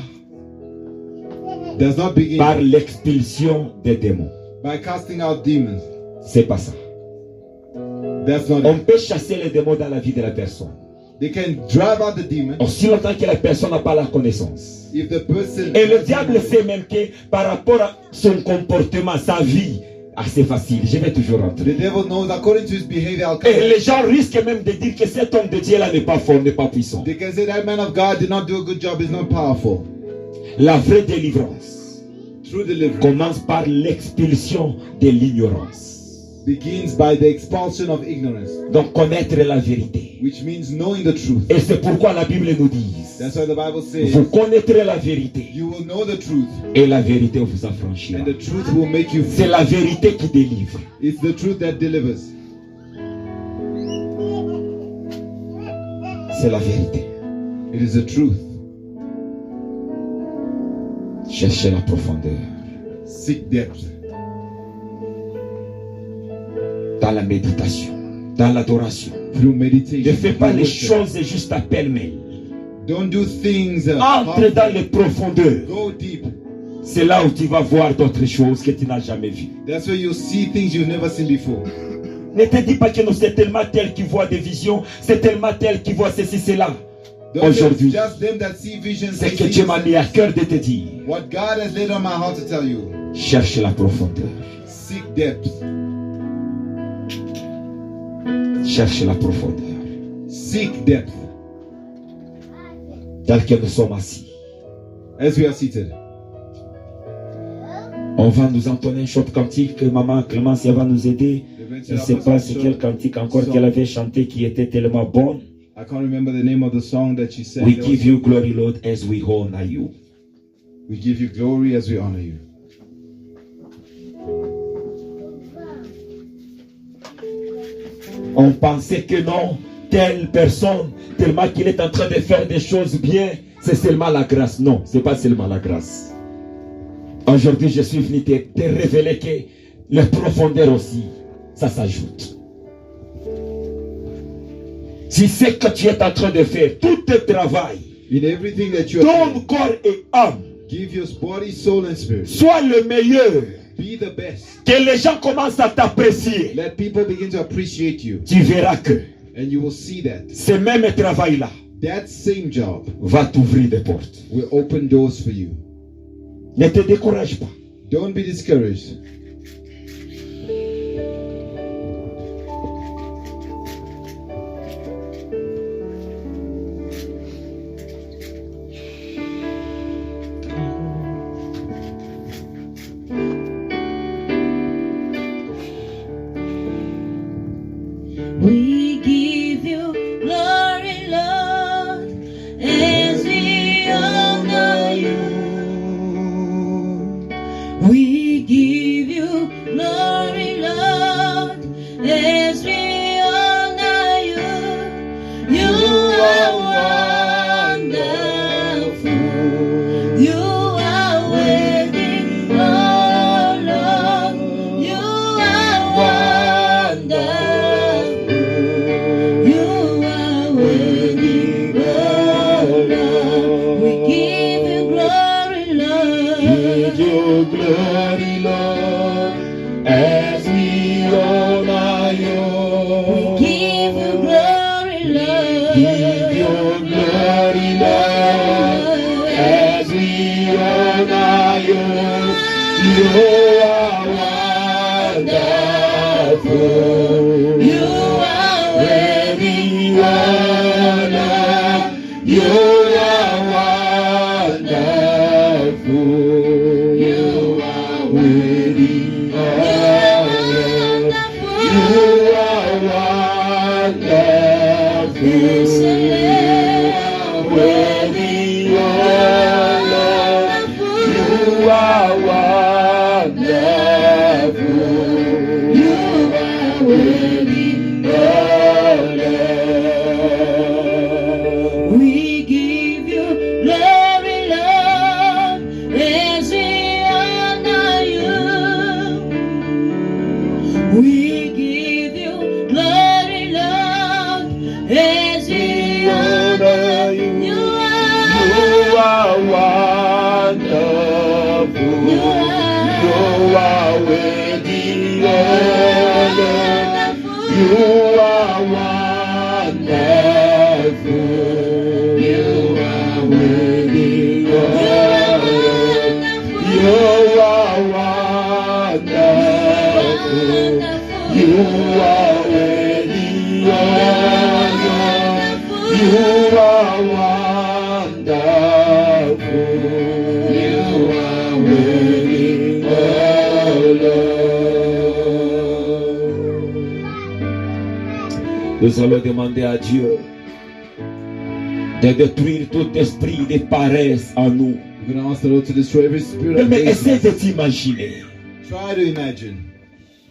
D: does not begin
C: par l'expulsion des démons.
D: by casting out demons.
C: C'est pas ça.
D: That's not
C: On
D: it.
C: peut chasser les démons dans la vie de la personne.
D: They can drive out the demon
C: aussi longtemps que la personne n'a pas la connaissance.
D: if the person.
C: Et le diable sait même que par rapport à son comportement, sa vie, c'est facile, je vais toujours rentrer.
D: The devil knows according to his behavior. I'll
C: Et
D: come.
C: les gens risquent même de dire que cet homme de Dieu là n'est pas fort, n'est pas puissant.
D: They can say that man of God did not do a good job. He's not powerful.
C: La vraie délivrance
D: True deliverance
C: commence par l'expulsion de l'ignorance.
D: begins by the expulsion of ignorance,
C: Donc connaître la vérité.
D: which means knowing the truth.
C: Et c'est pourquoi la Bible nous dit,
D: That's why the Bible says,
C: vous connaîtrez la vérité
D: you will know the truth,
C: et la vérité vous affranchira.
D: and the truth will make you
C: C'est
D: free.
C: la vérité qui délivre.
D: It's the truth that delivers.
C: C'est la vérité.
D: It is the truth.
C: Cherchez la profondeur.
D: Seek depth.
C: Dans la méditation, dans l'adoration.
D: Through meditation.
C: Ne fais pas
D: through
C: les
D: worship.
C: choses juste à pêle-mêle.
D: Don't do things.
C: Entre dans les profondeurs.
D: Go deep.
C: C'est là où tu vas voir d'autres choses que tu n'as jamais vues.
D: That's where you'll see things you've never seen before.
C: Ne te dis pas que nous c'est tellement tel qui voit des visions, c'est tellement tel qui voit ceci, cela.
D: Don't say
C: Aujourd'hui,
D: it's just them that see visions.
C: c'est
D: they
C: que
D: see
C: Dieu m'a
D: things.
C: mis à cœur de te dire.
D: What God has laid on my heart to tell you.
C: Cherche la profondeur.
D: Seek depth.
C: Cherche la profondeur.
D: Seek depth.
C: Tel que nous sommes assis.
D: As we are seated.
C: On va nous entonner un chant cantique que maman Clémence va nous aider. Je ne sais pas c'est quel cantique encore qu'elle avait chanté qui était tellement bon.
D: I can't remember the name of the song that she sang.
C: We give you glory, Lord, as we honor you.
D: We give you glory as we honor you.
C: On pensait que non, telle personne, tellement qu'il est en train de faire des choses bien, c'est seulement la grâce. Non, c'est pas seulement la grâce. Aujourd'hui, je suis venu te révéler que les profondeurs aussi, ça s'ajoute. Si c'est que tu es en train de faire, tout ton travail,
D: In everything that you are
C: ton
D: doing,
C: corps et âme,
D: give your body, soul, and spirit.
C: sois le meilleur.
D: Be the best.
C: Que les gens commencent à t'apprécier.
D: Let people begin to appreciate you.
C: Tu verras que
D: And you will see that.
C: ce même travail-là
D: That same job
C: va t'ouvrir des portes.
D: will open doors for you.
C: Ne te décourage pas.
D: Don't be discouraged.
E: We give you glory, Lord, as we honor you. We give you glory, Lord, as we honor you. You are wonderful. You are worthy, oh Lord. You are wonderful. You are worthy, oh Lord. We give you glory, Lord.
C: Give you glory, Lord, as we honor you.
E: Give you glory, Lord.
C: Give you glory, Lord, as we honor you. You are wonderful.
E: You are worthy,
C: Oh Lord, you are wonderful. You are worthy, oh Lord. You are wonderful. Worthy, oh Lord. You are wonderful. You are worthy, oh Lord.
E: We give you glory, Lord, as we honor you. We give you glory, Lord, as we honor you. You
C: You are wonderful. You are worthy, oh Lord. You are You are wonderful. You are worthy, oh Lord. Nous allons demander à Dieu de détruire tout esprit de paresse en nous.
D: We're going to ask the Lord to destroy every spirit of
C: Mais essaie de
D: laziness.
C: t'imaginer.
D: Try to imagine.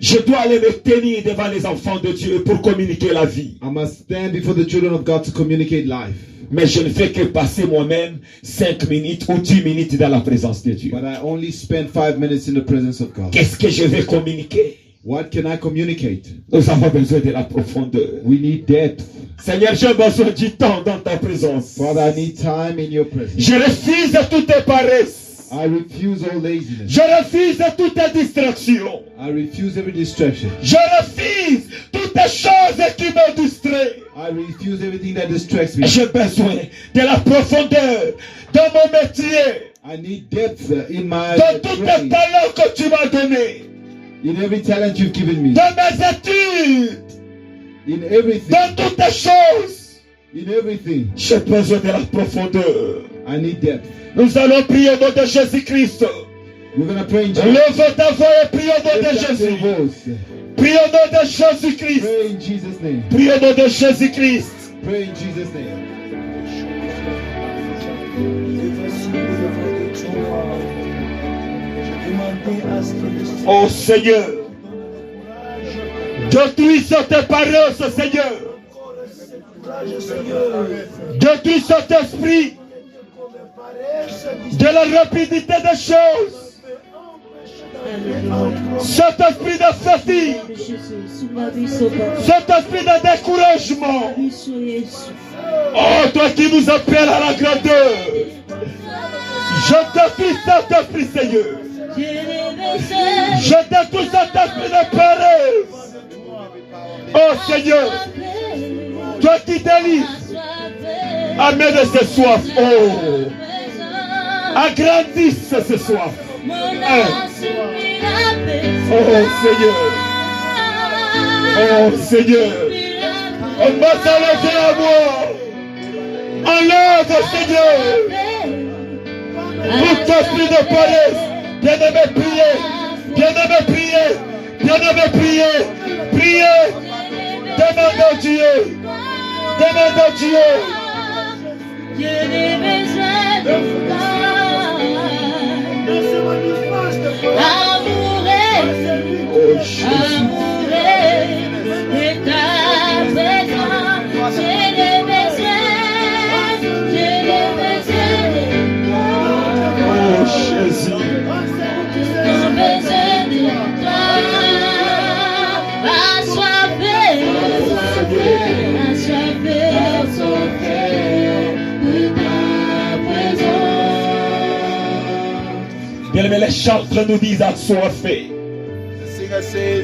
C: Je dois aller me tenir devant les enfants de Dieu pour communiquer la vie.
D: I must stand before the children of God to communicate life.
C: Mais je ne fais que passer moi-même 5 minutes ou 10 minutes dans la présence de Dieu.
D: But I only spend 5 minutes in the presence of God.
C: Qu'est-ce que je vais communiquer?
D: What can I communicate?
C: Nous avons besoin de la profondeur.
D: We need depth.
C: Seigneur, j'ai besoin du temps dans ta présence.
D: Father, I need time in your presence.
C: Je refuse toute paresse.
D: I refuse all laziness.
C: Je refuse toute distraction.
D: I refuse every distraction.
C: Je refuse toutes choses qui me distraient.
D: I refuse everything that distracts me.
C: J'ai besoin de la profondeur dans mon métier,
D: I need depth in my
C: dans tous les
D: trade,
C: talents que tu m'as donnés,
D: in every talent you've given me,
C: dans mes études,
D: in everything,
C: dans toutes les choses.
D: in everything.
C: J'ai besoin de la profondeur.
D: I need depth.
C: Nous allons prier au nom de Jésus-Christ.
D: We're going to pray in Jesus.
C: Lève ta voix et prie au nom de
D: Lift up your
C: Jésus.
D: voice.
C: Prie au nom de Jésus-Christ.
D: Pray in Jesus' name.
C: Prie au nom de Jésus-Christ.
D: Pray in Jesus' name.
C: Oh Seigneur, détruis cette paresse, Seigneur. Détruis cet esprit de la rapidité des choses. Cet esprit de fatigue, cet esprit de découragement. Oh, toi qui nous appelles à la grandeur, je détruis cet esprit, Seigneur. Je détruis cet esprit de paresse. Oh Seigneur, toi qui délivres, amène ce soif. Oh, agrandisse ce soif. Oh Seigneur, oh Seigneur, on va s'enlever à moi. Enlève, Seigneur, tout esprit de paresse. Bien-aimé, priez, bien-aimé, priez, bien-aimé, priez, priez, demande à Dieu, demande à Dieu. Oh Jésus. Oh Jésus. Bien-aimés, les chantres nous disent assoiffés.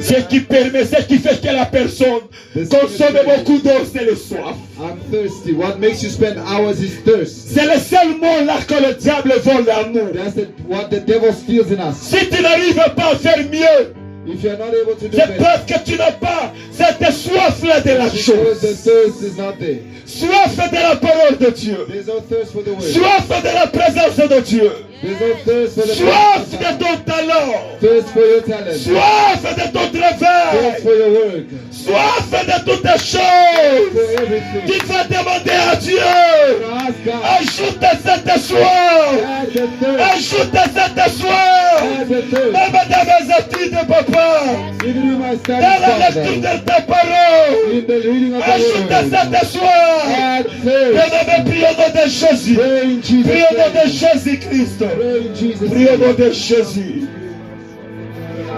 C: Ce qui permet, ce qui fait que la personne consomme beaucoup d'eau, c'est le soif.
D: I'm thirsty. What makes you spend hours is thirst.
C: C'est le seul mot là que le diable vole à nous.
D: That's what the devil steals in us.
C: Si tu n'arrives pas à faire mieux,
D: If you're not able to do
C: c'est
D: that,
C: parce que tu n'as pas cette soif-là de la
D: because
C: chose.
D: the thirst is not there.
C: Soif de la parole de Dieu.
D: There's no thirst for the word.
C: Soif de la présence de Dieu.
D: There's no thirst for the
C: Soif
D: presence
C: de
D: of God.
C: ton talent.
D: Thirst for your talent.
C: Soif de ton
D: Thirst
C: travail.
D: for your work.
C: Soif de toutes les
D: For
C: choses.
D: everything.
C: Tu vas demander à Dieu.
D: Ask God.
C: Ajoute cette soif.
D: Add the thirst.
C: Ajoute cette soif.
D: Add the thirst.
C: Même dans mes études, papa.
D: Even in my studies,
C: Dans la lecture
D: Father.
C: de ta parole.
D: In the reading of the
C: Ajoute
D: word.
C: cette soif.
D: Add thirst.
C: Bien-aimé, prie au nom de Jésus.
D: Pray in Jesus'
C: Prie au nom de
D: name.
C: Jésus-Christ.
D: Pray in Jesus'
C: Prie au nom
D: name.
C: de Jésus.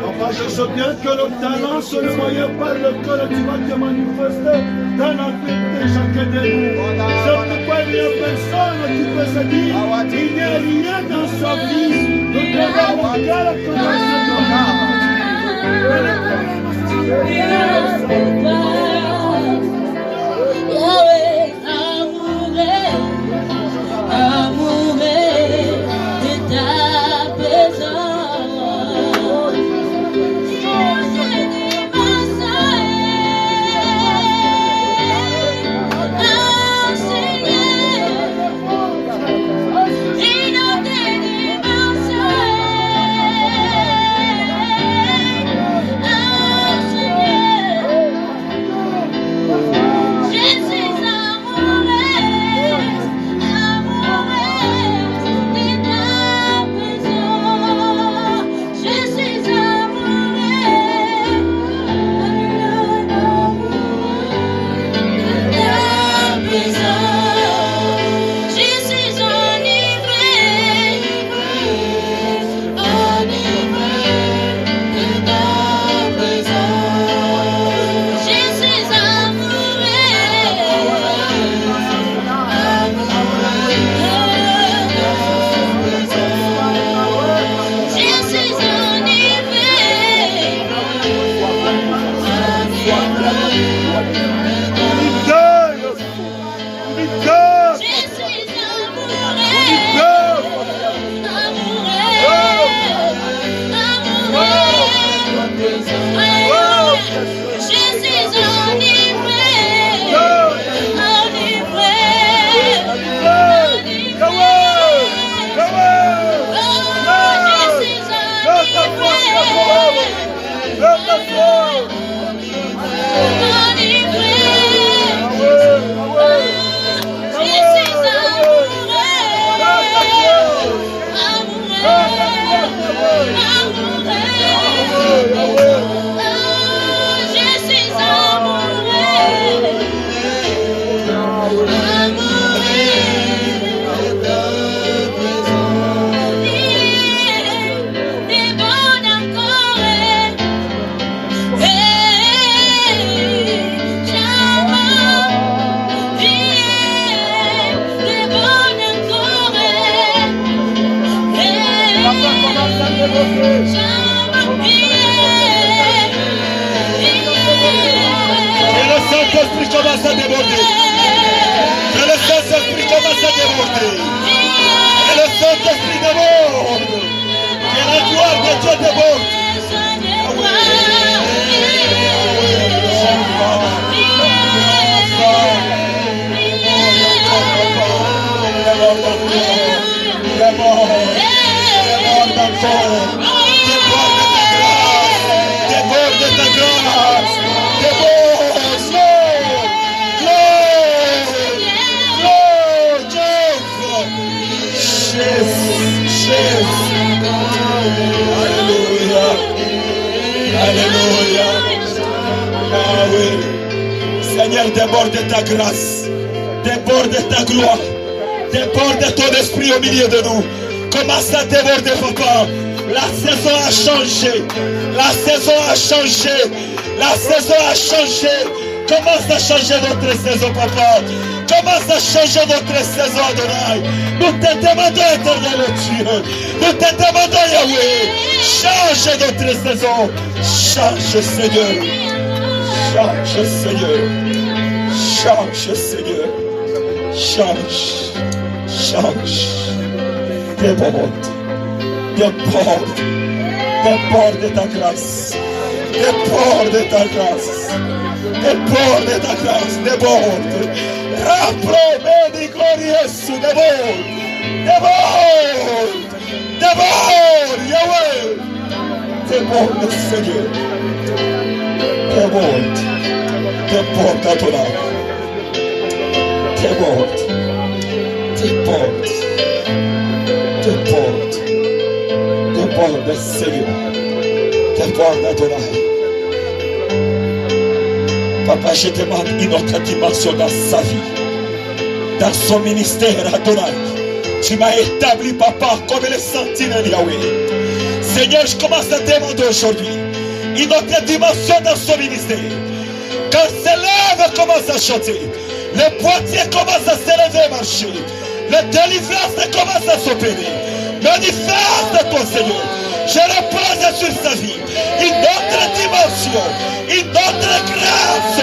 F: Papa, je sais bien que le talent, c'est le moyen par lequel tu vas te manifester dans la vie de chacun de nous. C'est pourquoi il n'y a personne qui peut se dire il n'y a rien dans sa vie. Nous devons regarder comment
E: Amoureux
C: Saint-Esprit commence à déborder. Que le Saint-Esprit commence à déborder. Que le Saint-Esprit déborde. Que la gloire de Dieu déborde. Déborde ta grâce. Alléluia. Ah oui. Seigneur, déborde ta grâce. Déborde ta gloire. Déborde ton esprit au milieu de nous. Commence à déborder, papa. La saison a changé. La saison a changé. La saison a changé. Commence à changer notre saison, papa. Commence à changer notre saison, Adonai. Nous te demandons, éternel Dieu. Nous te demandons, Yahweh. Change notre saison. Change, Seigneur. Change, Seigneur. Change, Seigneur. Change. Change. Déborde. Déborde. Déborde ta grâce. Déborde ta grâce. Déborde ta grâce. Déborde. Rapromeni glorious. Déborde. Déborde. Déborde. Yahweh. Déborde, Seigneur. Déborde. Déborde à ton âme. Déborde. Déborde. Déborde. Déborde, Seigneur. Déborde à ton âme. Papa, je demande une autre dimension dans sa vie. Dans son ministère, Adonai. Tu m'as établi, papa, comme le sentinelle, Yahweh. Seigneur, je commence à demander aujourd'hui une autre dimension dans son ministère. Quand ses lèvres commencent à chanter, les poitiers commencent à se lever et marcher, les délivrances commencent à s'opérer. Manifeste-toi, Seigneur. Je repose sur sa vie une autre dimension, une autre grâce,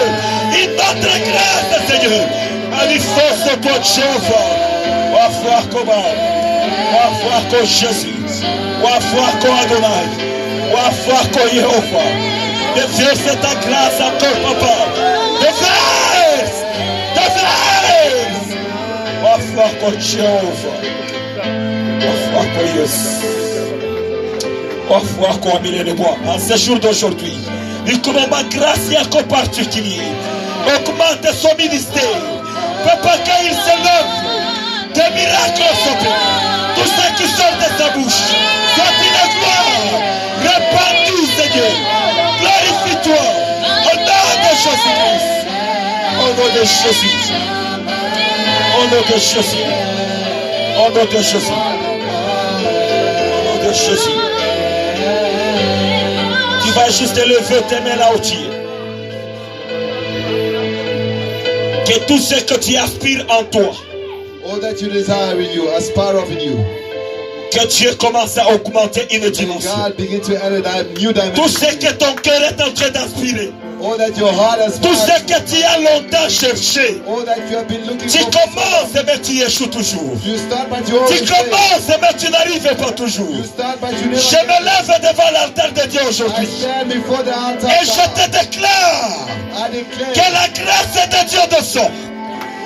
C: Seigneur. Manifeste-toi, Jéhovah. Va voir comment, va voir comme Jésus, va voir comme Adonai, va voir comme Jéhovah. Déverse ta grâce encore, papa. Déverse. Va voir comme Jéhovah. Va voir comme Jésus. Va voir comme il est de moi. En ce jour d'aujourd'hui, il commence ma grâce encore particulier. Augmente son ministère. Papa, quand il se lève, des miracles s'opèrent. Tout ce qui sort de sa bouche, soit une gloire. Répandu, Seigneur. Glorifie-toi. Au nom de Jésus-Christ. Au nom de Jésus. Au nom de Jésus. Au nom de Jésus. Au nom de Jésus. Tu vas juste lever tes mains là où tu es. Que tout ce que tu aspires en toi,
A: All that you desire in you, aspire of in you.
C: que Dieu commence à augmenter une
A: May
C: dimension.
A: God begin to add a new
C: Tout
A: dimension.
C: ce que ton cœur est en train d'aspirer,
A: All that your heart has
C: tout ce
A: found,
C: que tu as longtemps cherché,
A: all that you have been looking
C: tu
A: for.
C: commences mais tu échoues toujours.
A: You start but you
C: Tu
A: always fail.
C: commences mais tu n'arrives pas toujours.
A: You start but you never
C: Je me lève devant l'altar de Dieu
A: I
C: aujourd'hui
A: stand before the altar.
C: et je te déclare
A: I declare
C: que la grâce de Dieu descend,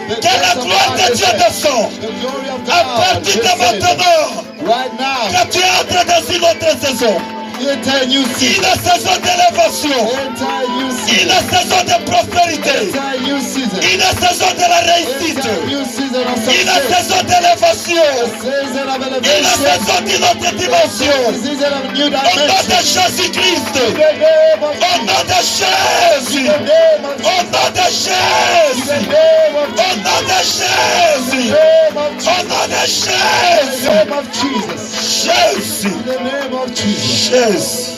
A: the
C: que la
A: grace of
C: gloire
A: God
C: de Dieu
A: descend.
C: descend.
A: The glory of
C: À
A: God
C: partir de
A: descend.
C: maintenant,
A: Right now,
C: que tu entres dans une autre saison,
A: enter a new
C: une
A: season.
C: saison d'élévation,
A: Enter a new
C: une
A: season.
C: saison de prospérité,
A: Enter a new season.
C: une saison de la réussite,
A: Enter a new season of
C: une
A: success.
C: saison d'élévation,
A: Season of
C: une
A: elevation.
C: saison d'une autre dimension.
A: Season of new
C: Au nom de
A: dimension.
C: Jésus-Christ,
A: In the name of
C: au nom de Jésus,
A: In the name of
C: au nom de
A: In
C: Jésus,
A: the name of
C: au nom de Jésus,
A: name of
C: au nom de
A: In
C: Jésus,
A: the name of Jesus.
C: Jésus,
A: In the name of Jesus.
C: Jésus.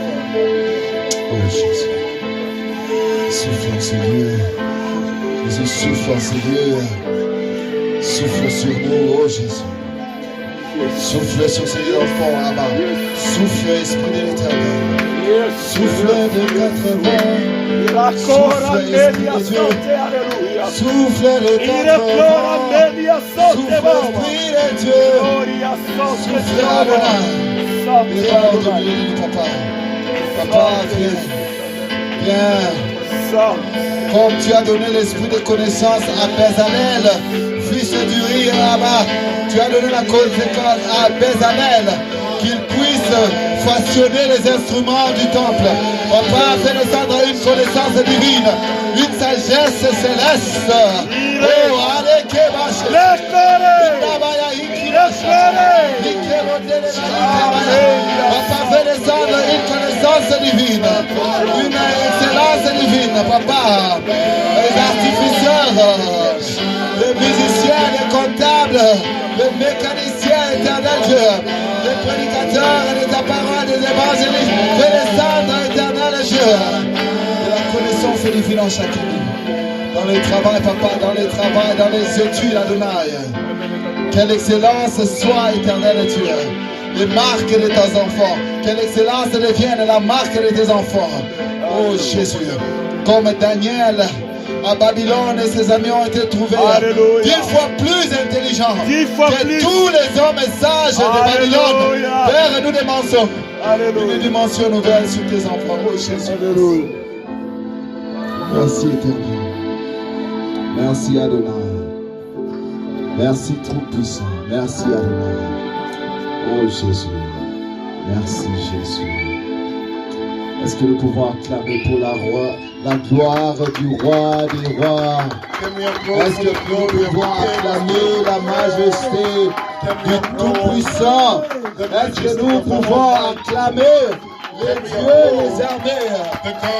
A: Oh Jésus. Souffle en Seigneur. Jésus, souffle en Seigneur. Souffle sur nous, oh Jésus. Souffle sur ces enfants là-bas. Souffle, Esprit de l'Éternel. Souffle de quatre vents.
F: Racora
A: Souffle,
F: media
A: Esprit de Dieu.
F: sote, alléluia.
A: Souffle de
F: Il
A: quatre
F: replora
A: vents.
F: media sote,
A: Souffle,
F: baba.
A: Esprit de Dieu.
F: Gloria sote,
A: Souffle,
F: baba.
A: Adonai.
F: Sote,
A: Départ de
F: baba.
A: l'île, papa. Papa, viens. Viens.
F: Sote.
A: Comme tu as donné l'esprit de connaissance à Bezalel, fils d'Uri et Abba, tu as donné la conséquence à Bezalel, qu'il puisse façonner les instruments du temple. Papa, fais descendre une connaissance divine, une sagesse céleste. Oh, allez, Kebash. Papa, fais descendre une connaissance divine, une excellence divine, papa. Les artificeurs, les musiciens, les comptables, les mécaniciens, éternel Dieu, les prédicateurs de ta parole, des évangélistes, fais descendre, éternel Dieu, de la connaissance divine en chacun. Dans le travail, papa, dans le travail, dans les études, Adonai. Quelle excellence soit, éternel Dieu, les marques de tes enfants. Quelle excellence devienne la marque de tes enfants. Oh Jésus, comme Daniel à Babylone et ses amis ont été trouvés
F: Alléluia.
A: 10 fois plus intelligents
F: 10 fois
A: que
F: plus.
A: tous les hommes sages de Babylone.
F: Alléluia.
A: Père, nous dimensions. Une
F: Alléluia.
A: dimension nouvelle sur tes enfants. Oh Jésus.
F: Alléluia.
A: Merci éternel. Merci Adonai. Merci Tout-Puissant. Merci Adonai. Oh Jésus. Merci Jésus. Est-ce que nous pouvons acclamer pour la gloire du roi des rois? Est-ce que nous pouvons acclamer la majesté du Tout-Puissant? Est-ce que nous pouvons acclamer les dieux, les armées?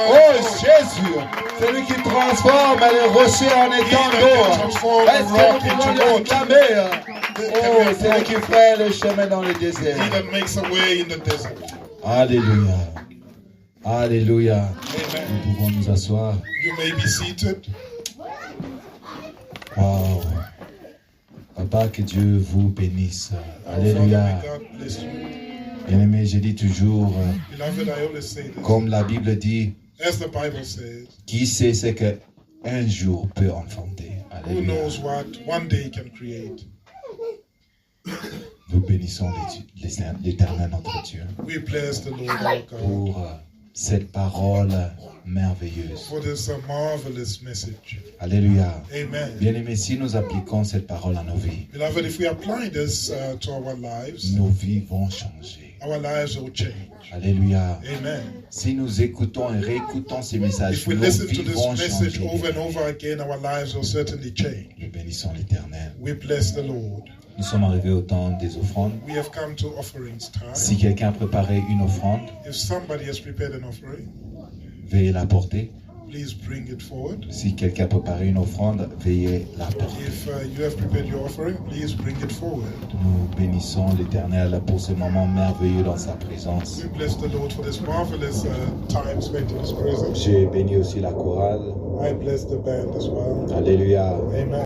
A: Oh Jésus, celui qui transforme les rochers en étangs d'eau. Est-ce que nous pouvons l'acclamer? Oh, celui qui fait le chemin dans le désert.
G: He that makes a way in the desert.
A: Alléluia. Alléluia.
G: Amen.
A: Nous pouvons nous asseoir.
G: You may be seated.
A: Wow. Papa, que Dieu vous bénisse.
G: Father,
A: Alléluia.
G: may God bless you.
A: Bien-aimé, je dis toujours,
G: Beloved, I always say this.
A: comme la Bible dit,
G: As the Bible says,
A: qui sait ce que un jour peut enfanter.
G: who
A: Alléluia.
G: knows what one day can create.
A: Nous bénissons l'Éternel notre Dieu
G: We bless the Lord our God
A: pour cette parole merveilleuse.
G: for this marvelous message.
A: Alléluia.
G: Amen.
A: Bien-aimé, si nous appliquons cette parole à nos vies,
G: Beloved, if we apply this to our lives,
A: nos vies vont changer.
G: our lives will change.
A: Alléluia.
G: Amen.
A: Si nous écoutons et réécoutons ces messages,
G: If we
A: nos
G: listen to
A: vies
G: this
A: vont
G: message
A: changer.
G: over and over again, our lives will certainly change.
A: Nous bénissons l'Éternel.
G: We bless the Lord.
A: Nous sommes arrivés au temps des offrandes.
G: We have come to offerings time.
A: Si quelqu'un a préparé une offrande,
G: If somebody has prepared an offering,
A: veuillez la porter.
G: please bring it forward.
A: Si quelqu'un a préparé une offrande, veuillez la porter.
G: If you have prepared your offering, please bring it forward.
A: Nous bénissons l'Éternel pour ce moment merveilleux dans sa présence.
G: We bless the Lord for this marvelous time spent in His presence.
A: J'ai béni aussi la chorale.
G: I bless the band as well.
A: Alléluia.
G: Amen.